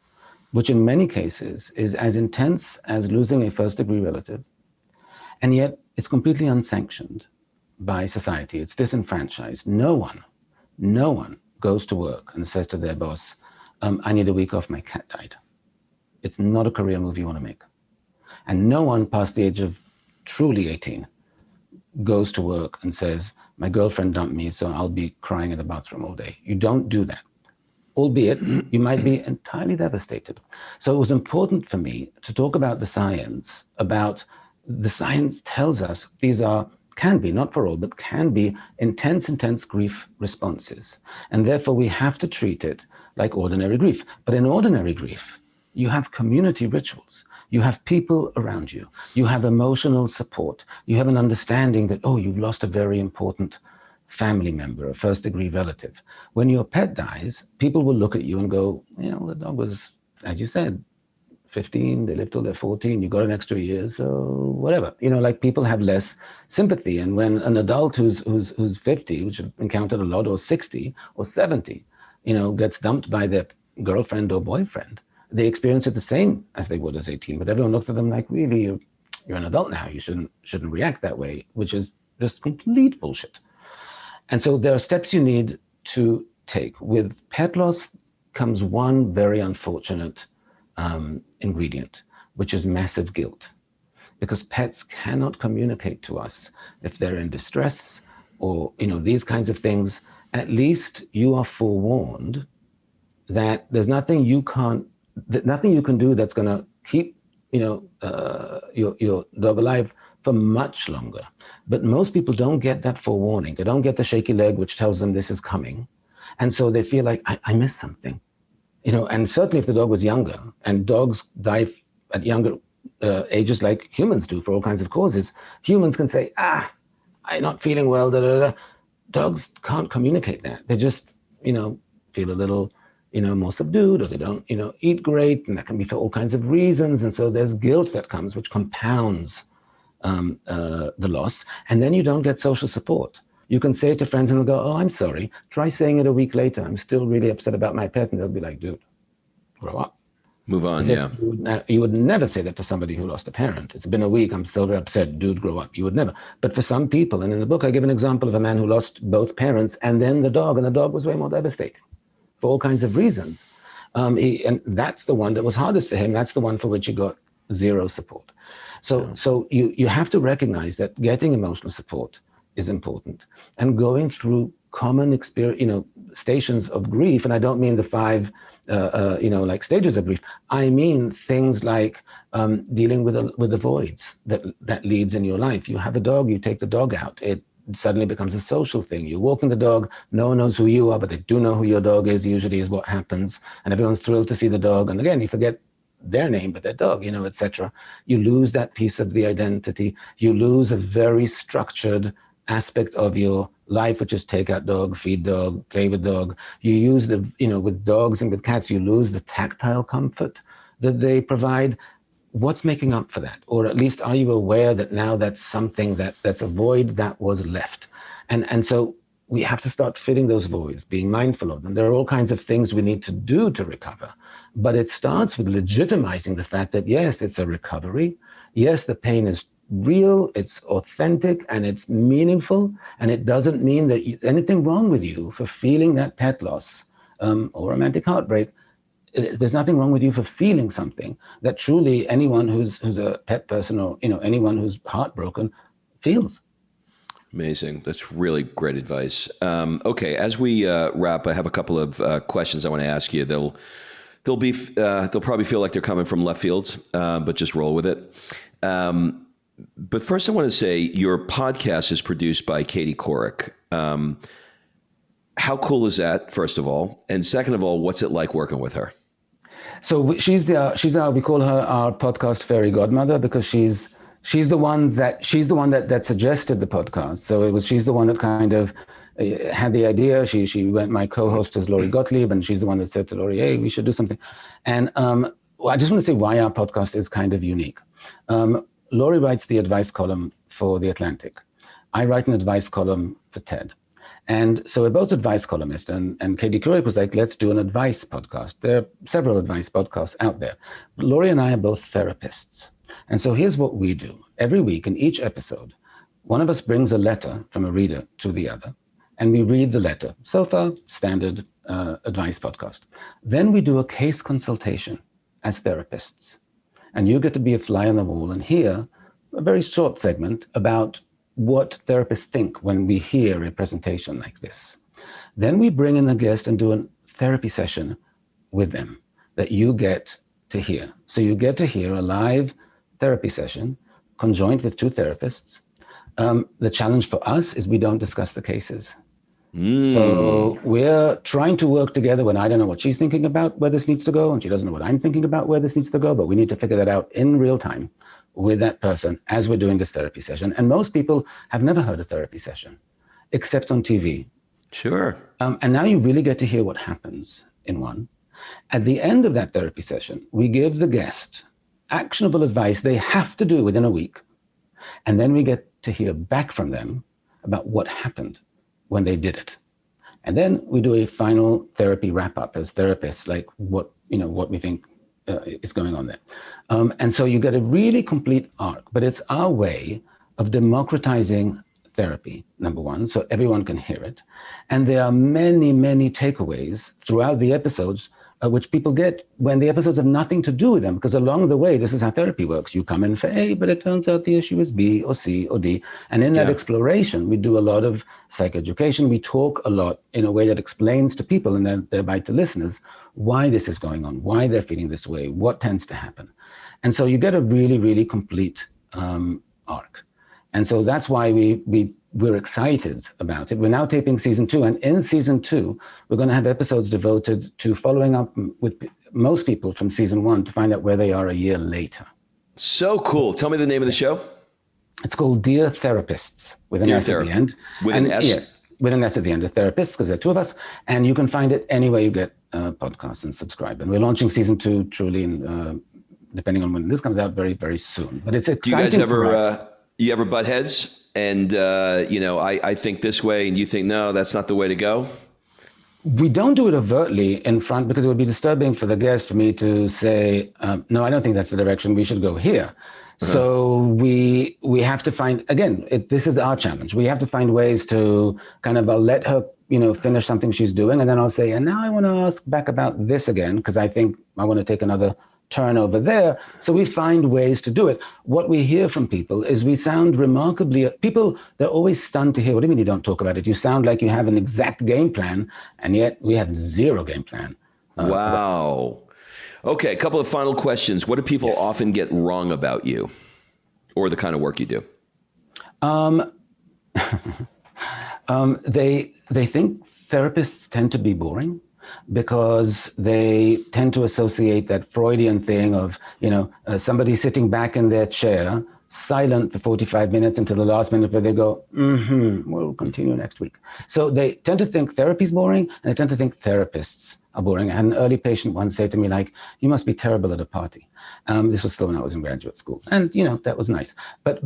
which in many cases is as intense as losing a first-degree relative. And yet it's completely unsanctioned by society. It's disenfranchised. No one goes to work and says to their boss, I need a week off, my cat died. It's not a career move you want to make. And no one past the age of truly 18 goes to work and says, my girlfriend dumped me, so I'll be crying in the bathroom all day. You don't do that. Albeit you might be entirely devastated. So it was important for me to talk about the science tells us these can be, not for all, but can be intense grief responses. And therefore we have to treat it like ordinary grief. But in ordinary grief, you have community rituals. You have people around you. You have emotional support. You have an understanding that, you've lost a very important family member, a first-degree relative. When your pet dies, people will look at you and go, the dog was, as you said, 15, they lived till they're 14, you got an extra year, so whatever. People have less sympathy. And when an adult who's 50, which I've encountered a lot, or 60 or 70, gets dumped by their girlfriend or boyfriend, they experience it the same as they would as 18. But everyone looks at them like, really, you're an adult now. You shouldn't react that way, which is just complete bullshit. And so there are steps you need to take. With pet loss comes one very unfortunate ingredient, which is massive guilt. Because pets cannot communicate to us if they're in distress or these kinds of things. At least you are forewarned that there's nothing you can do that's going to keep your dog alive for much longer. But most people don't get that forewarning. They don't get the shaky leg which tells them this is coming, and so they feel like I missed something. And certainly if the dog was younger, and dogs die at younger ages like humans do for all kinds of causes, humans can say, I'm not feeling well, da, da, da. Dogs can't communicate that. They just, feel a little, more subdued, or they don't, eat great, and that can be for all kinds of reasons. And so there's guilt that comes, which compounds the loss. And then you don't get social support. You can say it to friends and they'll go, oh, I'm sorry. Try saying it a week later. I'm still really upset about my pet. And they'll be like, dude, grow up. Move on, yeah. You would never say that to somebody who lost a parent. It's been a week, I'm still upset, dude, grow up. You would never. But for some people, and in the book, I give an example of a man who lost both parents and then the dog, and the dog was way more devastating for all kinds of reasons. And that's the one that was hardest for him. That's the one for which he got zero support. So you have to recognize that getting emotional support is important, and going through common experience, stations of grief. And I don't mean the 5 like stages of grief. I mean things like dealing with the voids that leads in your life. You have a dog, you take the dog out. It suddenly becomes a social thing. You're walking the dog, no one knows who you are, but they do know who your dog is, usually is what happens. And everyone's thrilled to see the dog. And again, you forget their name, but their dog, etc. You lose that piece of the identity. You lose a very structured aspect of your life, which is take out dog, feed dog, play with dog. You use with dogs and with cats, you lose the tactile comfort that they provide. What's making up for that? Or at least are you aware that now that's something that's a void that was left? And so we have to start filling those voids, being mindful of them. There are all kinds of things we need to do to recover, but it starts with legitimizing the fact that yes, it's a recovery. Yes, the pain is real, it's authentic, and it's meaningful, and it doesn't mean that anything wrong with you for feeling that pet loss or romantic heartbreak. There's nothing wrong with you for feeling something that truly anyone who's a pet person or anyone who's heartbroken feels. Amazing. That's really great advice. Okay, as we wrap, I have a couple of questions I want to ask you. They'll probably feel like they're coming from left fields, but just roll with it. But first, I want to say your podcast is produced by Katie Couric. How cool is that, first of all? And second of all, what's it like working with her? So we call her our podcast fairy godmother, because she's the one that suggested the podcast. So she's the one that kind of had the idea. My co-host is Lori Gottlieb, and she's the one that said to Lori, hey, we should do something. And I just want to say why our podcast is kind of unique. Lori writes the advice column for The Atlantic. I write an advice column for TED. And so we're both advice columnists, and Katie Couric was like, let's do an advice podcast. There are several advice podcasts out there. But Lori and I are both therapists. And so here's what we do. Every week in each episode, one of us brings a letter from a reader to the other, and we read the letter. So far, standard advice podcast. Then we do a case consultation as therapists. And you get to be a fly on the wall and hear a very short segment about what therapists think when we hear a presentation like this. Then we bring in the guest and do a therapy session with them that you get to hear. So you get to hear a live therapy session conjoined with 2 therapists. The challenge for us is we don't discuss the cases. So we're trying to work together when I don't know what she's thinking about where this needs to go, and she doesn't know what I'm thinking about where this needs to go, but we need to figure that out in real time with that person as we're doing this therapy session. And most people have never heard a therapy session except on TV. Sure. And now you really get to hear what happens in one. At the end of that therapy session, we give the guest actionable advice they have to do within a week. And then we get to hear back from them about what happened when they did it. And then we do a final therapy wrap up as therapists, like what we think is going on there. And so you get a really complete arc, but it's our way of democratizing therapy, number one, so everyone can hear it. And there are many, many takeaways throughout the episodes, which people get when the episodes have nothing to do with them, because along the way, this is how therapy works. You come in for A, but it turns out the issue is B or C or D. And in that exploration, we do a lot of psychoeducation. We talk a lot in a way that explains to people and then thereby to listeners why this is going on, why they're feeling this way, what tends to happen. And so you get a really, really complete arc. And so that's why we're excited about it. We're now taping season 2. And in season 2, we're going to have episodes devoted to following up with most people from season 1 to find out where they are a year later. So cool. Tell me the name of the show. It's called Dear Therapists, with an S at the end. With an S? Yes, with an S at the end. The therapists, because there are 2 of us. And you can find it anywhere you get podcasts and subscribe. And we're launking season 2 truly, depending on when this comes out, very, very soon. But it's exciting. Do you guys ever butt heads? And, I think this way and you think, no, that's not the way to go? We don't do it overtly in front because it would be disturbing for the guest for me to say, no, I don't think that's the direction. We should go here. So we have to find, again, this is our challenge. We have to find ways to kind of let her, finish something she's doing. And then I'll say, and now I want to ask back about this again, because I think I want to take another turn over there. So we find ways to do it. What we hear from people is we sound remarkably, they're always stunned to hear, what do you mean you don't talk about it? You sound like you have an exact game plan, and yet we have zero game plan. Wow. Okay, a couple of final questions. What do people often get wrong about you or the kind of work you do? They think therapists tend to be boring, because they tend to associate that Freudian thing of, somebody sitting back in their chair, silent for 45 minutes until the last minute where they go, we'll continue next week. So they tend to think therapy's boring, and they tend to think therapists are boring. I had an early patient once say to me, like, you must be terrible at a party. This was still when I was in graduate school. And, that was nice. But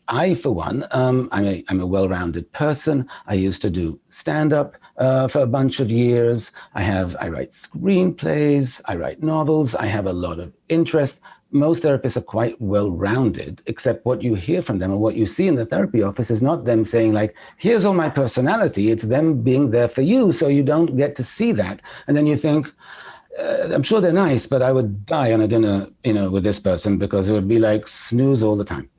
I, for one, I'm a well-rounded person. I used to do stand-up for a bunch of years. I write screenplays. I write novels. I have a lot of interest. Most therapists are quite well-rounded, except what you hear from them and what you see in the therapy office is not them saying, like, here's all my personality. It's them being there for you, so you don't get to see that. And then you think, I'm sure they're nice, but I would die on a dinner, with this person, because it would be like snooze all the time.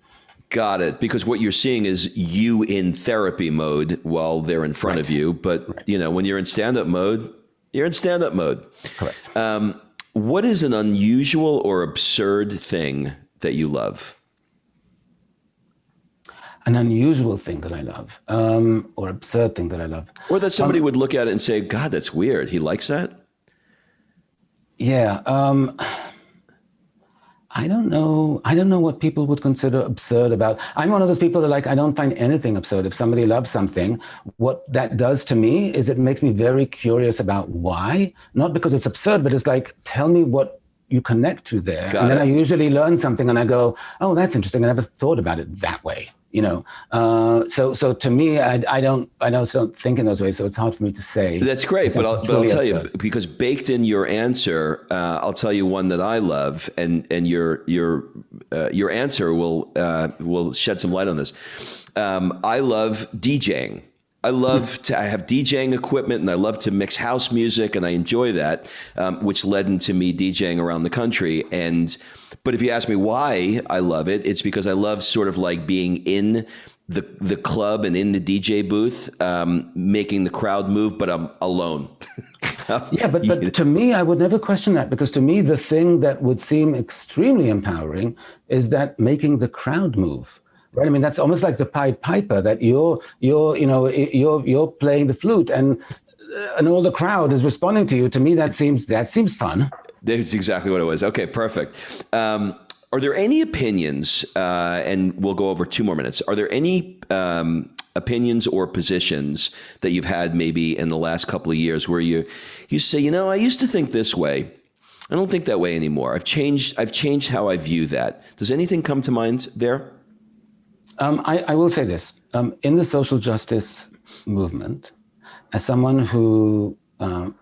Got it. Because what you're seeing is you in therapy mode while they're in front of you. But, when you're in stand-up mode, you're in stand-up mode. Correct. What is an unusual or absurd thing that you love? An unusual thing that I love, or absurd thing that I love. Or that somebody would look at it and say, God, that's weird. He likes that? Yeah. I don't know what people would consider absurd about. I'm one of those people that I don't find anything absurd. If somebody loves something, what that does to me is it makes me very curious about why. Not because it's absurd, but it's like, tell me what you connect to there. Then I usually learn something and I go, oh, that's interesting. I never thought about it that way. So to me, I don't think in those ways. So it's hard for me to say. That's great, but I'll tell you, because baked in your answer, I'll tell you one that I love, and your answer will shed some light on this. I love DJing. I have DJing equipment, and I love to mix house music, and I enjoy that, which led into me DJing around the country. But if you ask me why I love it, it's because I love sort of like being in the club and in the DJ booth, making the crowd move, but I'm alone. Yeah, but to me, I would never question that, because to me, the thing that would seem extremely empowering is that making the crowd move. Right. I mean, that's almost like the Pied Piper, that you're playing the flute and all the crowd is responding to you. To me, that seems fun. That's exactly what it was. Okay, perfect. Are there any opinions, and we'll go over 2 more minutes. Are there any opinions or positions that you've had maybe in the last couple of years where you say, I used to think this way. I don't think that way anymore. I've changed how I view that. Does anything come to mind there? I will say this. In the social justice movement, as someone who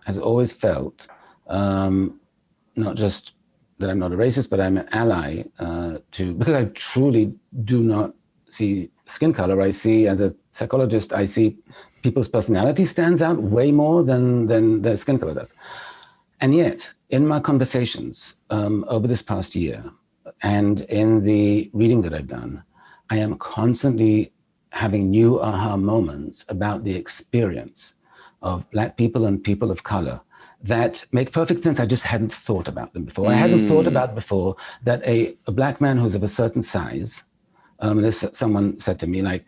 has always felt not just that I'm not a racist, but I'm an ally because I truly do not see skin color. I see, as a psychologist, I see people's personality stands out way more than their skin color does. And yet, in my conversations over this past year and in the reading that I've done, I am constantly having new aha moments about the experience of Black people and people of color that make perfect sense. I just hadn't thought about them before. I hadn't thought about before that a Black man who's of a certain size, someone said to me, like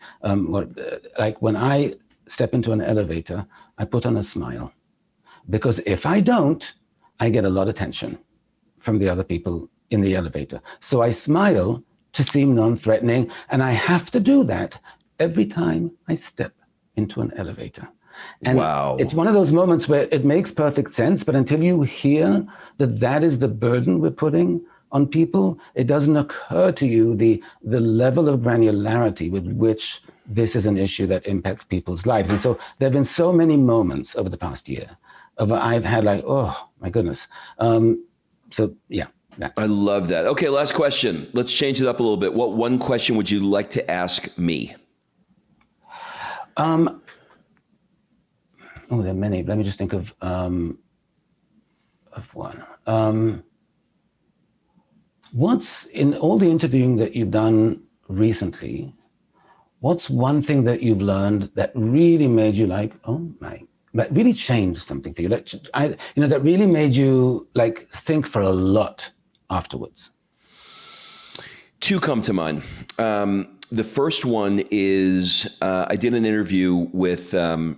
when I step into an elevator, I put on a smile. Because if I don't, I get a lot of attention from the other people in the elevator. So I smile to seem non-threatening, and I have to do that every time I step into an elevator. And wow. It's one of those moments where it makes perfect sense, but until you hear that is the burden we're putting on people, it doesn't occur to you the level of granularity with which this is an issue that impacts people's lives. And so there have been so many moments over the past year of I've had like, oh my goodness. So yeah. I love that. Okay, last question. Let's change it up a little bit. What one question would you like to ask me? Oh, there are many. Let me just think of one. What's in all the interviewing that you've done recently? What's one thing that you've learned that really made you like, oh my, that really changed something for you? That really made you like think for a lot afterwards? Two come to mind. The first one is I did an interview with a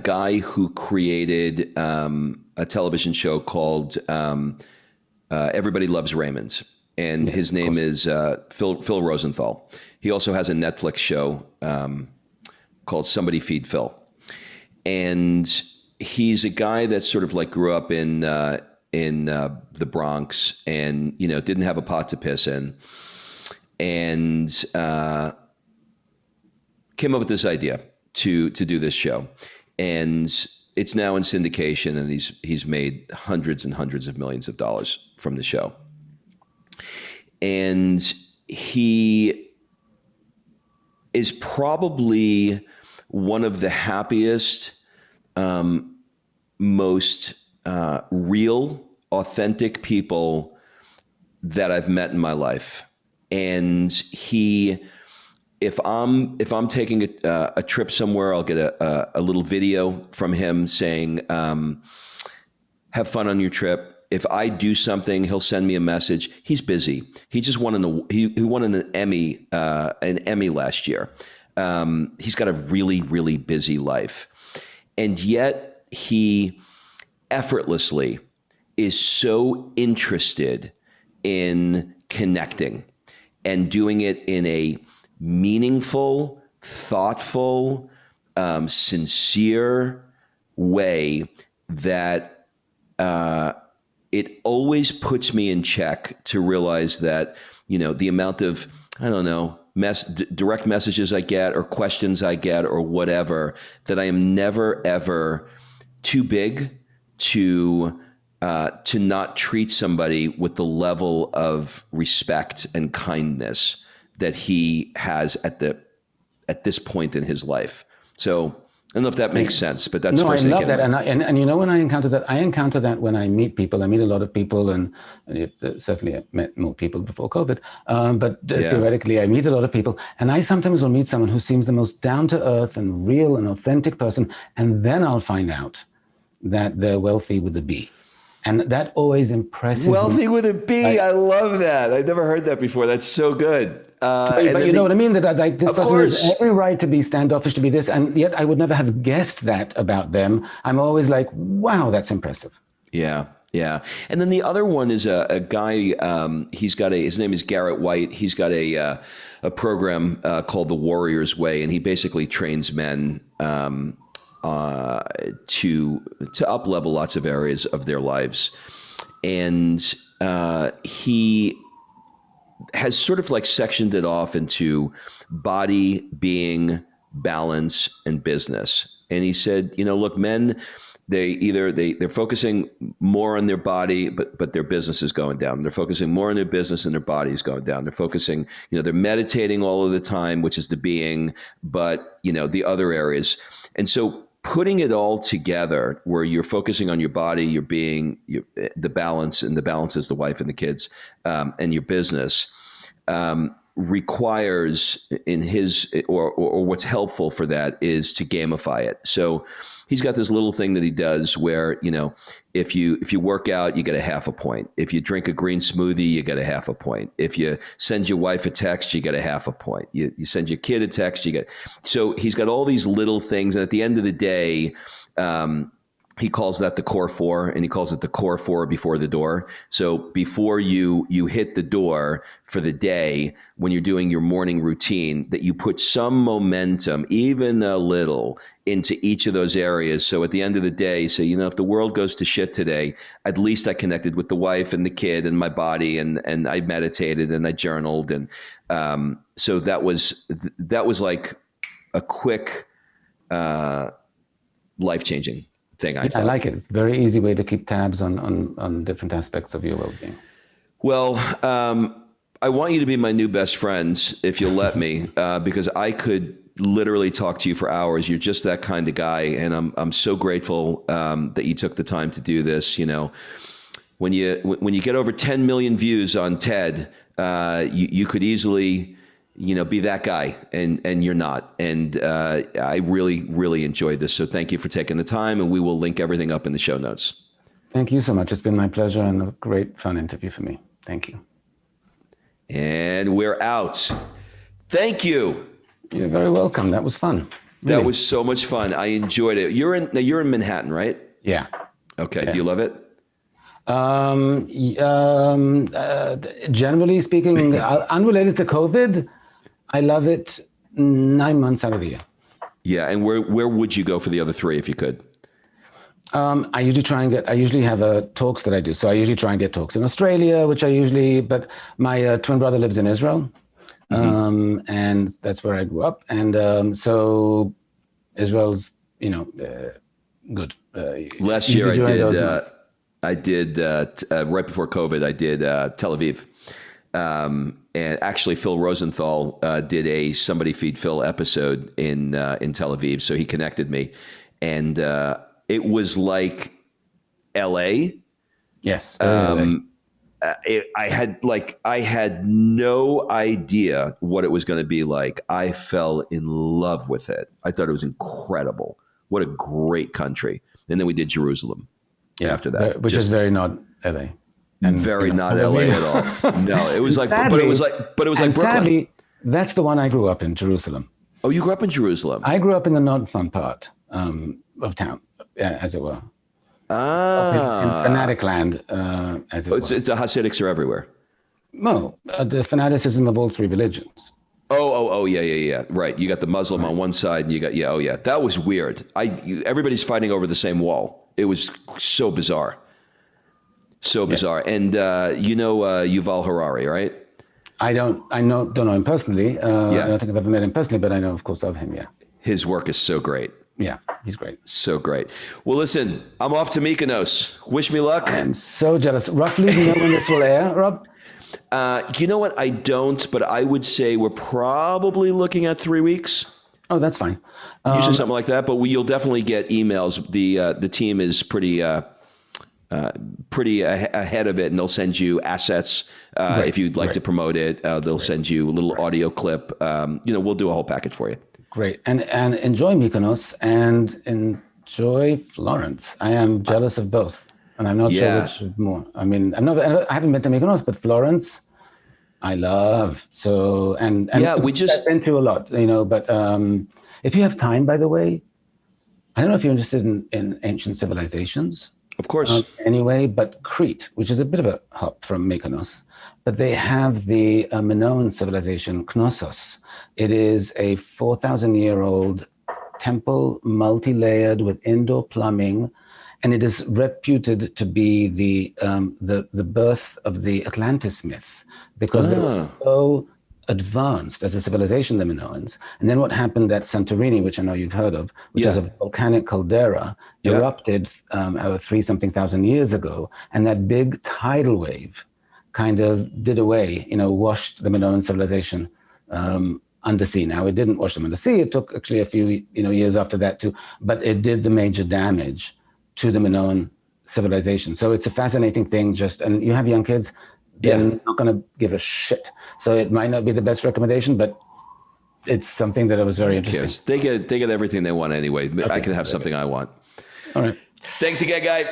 guy who created a television show called Everybody Loves Raymond's. And Yeah, his name is Phil Rosenthal. He also has a Netflix show called Somebody Feed Phil. And he's a guy that sort of like grew up in the Bronx and, didn't have a pot to piss in. And came up with this idea to do this show. And it's now in syndication, and he's made hundreds and hundreds of millions of dollars from the show. And he is probably one of the happiest, most real, authentic people that I've met in my life. And if I'm taking a trip somewhere, I'll get a little video from him saying, have fun on your trip. If I do something, he'll send me a message. He's busy. He just won he won an Emmy last year. He's got a really, really busy life. And yet he effortlessly is so interested in connecting and doing it in a meaningful, thoughtful, sincere way that it always puts me in check to realize that, the amount of, I don't know, direct messages I get or questions I get or whatever, that I am never, ever too big to not treat somebody with the level of respect and kindness that he has at this point in his life. So I don't know if that makes sense, but that's first thing. No, I love that. And when I encounter that when I meet people. I meet a lot of people, and certainly I've met more people before COVID. But theoretically, I meet a lot of people, and I sometimes will meet someone who seems the most down-to-earth and real and authentic person, and then I'll find out that they're wealthy with a B. And that always impresses me. Wealthy with a B. I love that. I've never heard that before. That's so good. But you know what I mean? That this person has every right to be standoffish, to be this, and yet I would never have guessed that about them. I'm always like, wow, that's impressive. Yeah, yeah. And then the other one is a guy. His name is Garrett White. He's got a program called The Warrior's Way, and he basically trains men to up-level lots of areas of their lives. And he has sort of like sectioned it off into body, being, balance, and business. And he said, look, men, they're focusing more on their body, but their business is going down. They're focusing more on their business and their body is going down. They're focusing, they're meditating all of the time, which is the being, but the other areas. And so putting it all together where you're focusing on your body, your being, the balance, and the balance is the wife and the kids, and your business, requires in his, or what's helpful for that is to gamify it. So he's got this little thing that he does where, if you work out, you get a half a point. If you drink a green smoothie, you get a half a point. If you send your wife a text, you get a half a point. You send your kid a text, you get. So he's got all these little things. And at the end of the day, he calls that the core four, and he calls it the core four before the door. So before you hit the door for the day, when you're doing your morning routine, that you put some momentum, even a little, into each of those areas. So at the end of the day, say, if the world goes to shit today, at least I connected with the wife and the kid and my body, and I meditated and I journaled. And so that was like a quick, life-changing thing. I like it. It's a very easy way to keep tabs on different aspects of your well-being. Well, I want you to be my new best friend, if you'll let me, because I could literally talk to you for hours. You're just that kind of guy, and I'm so grateful that you took the time to do this. When you get over 10 million views on TED, you could easily be that guy, and you're not. And I really, really enjoyed this. So thank you for taking the time, and we will link everything up in the show notes. Thank you so much. It's been my pleasure and a great fun interview for me. Thank you. And we're out. Thank you. You're very welcome. That was fun. Really. That was so much fun. I enjoyed it. You're in Manhattan, right? Yeah. Okay. Yeah. Do you love it? Generally speaking, unrelated to COVID, I love it 9 months out of the year. Yeah. And where would you go for the other 3 if you could? I usually have talks that I do. So I usually try and get talks in Australia, but my twin brother lives in Israel. And that's where I grew up. And so Israel's, good. Last year I did right before COVID, I did Tel Aviv. And actually Phil Rosenthal did a Somebody Feed Phil episode in Tel Aviv. So he connected me. And it was like LA. Yes. I had no idea what it was going to be like. I fell in love with it. I thought it was incredible. What a great country. And then we did Jerusalem after that. Which is very not LA. And very not LA at all. No, it was like, sadly, but it was like Brooklyn. Sadly, that's the one I grew up in, Jerusalem. Oh, you grew up in Jerusalem? I grew up in the not fun part of town, as it were. In fanatic land, as it were. It's the Hasidics are everywhere. No, the fanaticism of all 3 religions. Oh, yeah. Right. You got the Muslim on one side, and you got, that was weird. Everybody's fighting over the same wall. It was so bizarre. So bizarre. Yes. And Yuval Harari, right? I don't know him personally. I don't think I've ever met him personally, but I know, of course, of him, yeah. His work is so great. Yeah, he's great. So great. Well, listen, I'm off to Mykonos. Wish me luck. I'm so jealous. Roughly, do you know when this will air, Rob? You know what? I don't, but I would say we're probably looking at 3 weeks. Oh, that's fine. Usually something like that, but you'll definitely get emails. The team is pretty ahead of it, and they'll send you assets if you'd like to promote it. They'll send you a little audio clip. We'll do a whole package for you. Great. And enjoy Mykonos and enjoy Florence. I am jealous of both. And I'm not sure which is more. I mean, I haven't been to Mykonos, but Florence, I love. So, and we just I've been to a lot, but if you have time, by the way, I don't know if you're interested in ancient civilizations. Of course. Anyway, but Crete, which is a bit of a hop from Mykonos, but they have the Minoan civilization, Knossos. It is a 4,000-year-old temple, multi-layered with indoor plumbing, and it is reputed to be the birth of the Atlantis myth because they were so advanced as a civilization, the Minoans. And then what happened at Santorini, which I know you've heard of, which is a volcanic caldera, erupted over 3-something thousand years ago. And that big tidal wave kind of did away, washed the Minoan civilization undersea. Now, it didn't wash them undersea. It took actually a few years after that too, but it did the major damage to the Minoan civilization. So it's a fascinating thing. And you have young kids, they're not going to give a shit. So it might not be the best recommendation, but it's something that I was very interested in. They get everything they want anyway. Okay, I can have something I want. All right. Thanks again, guy.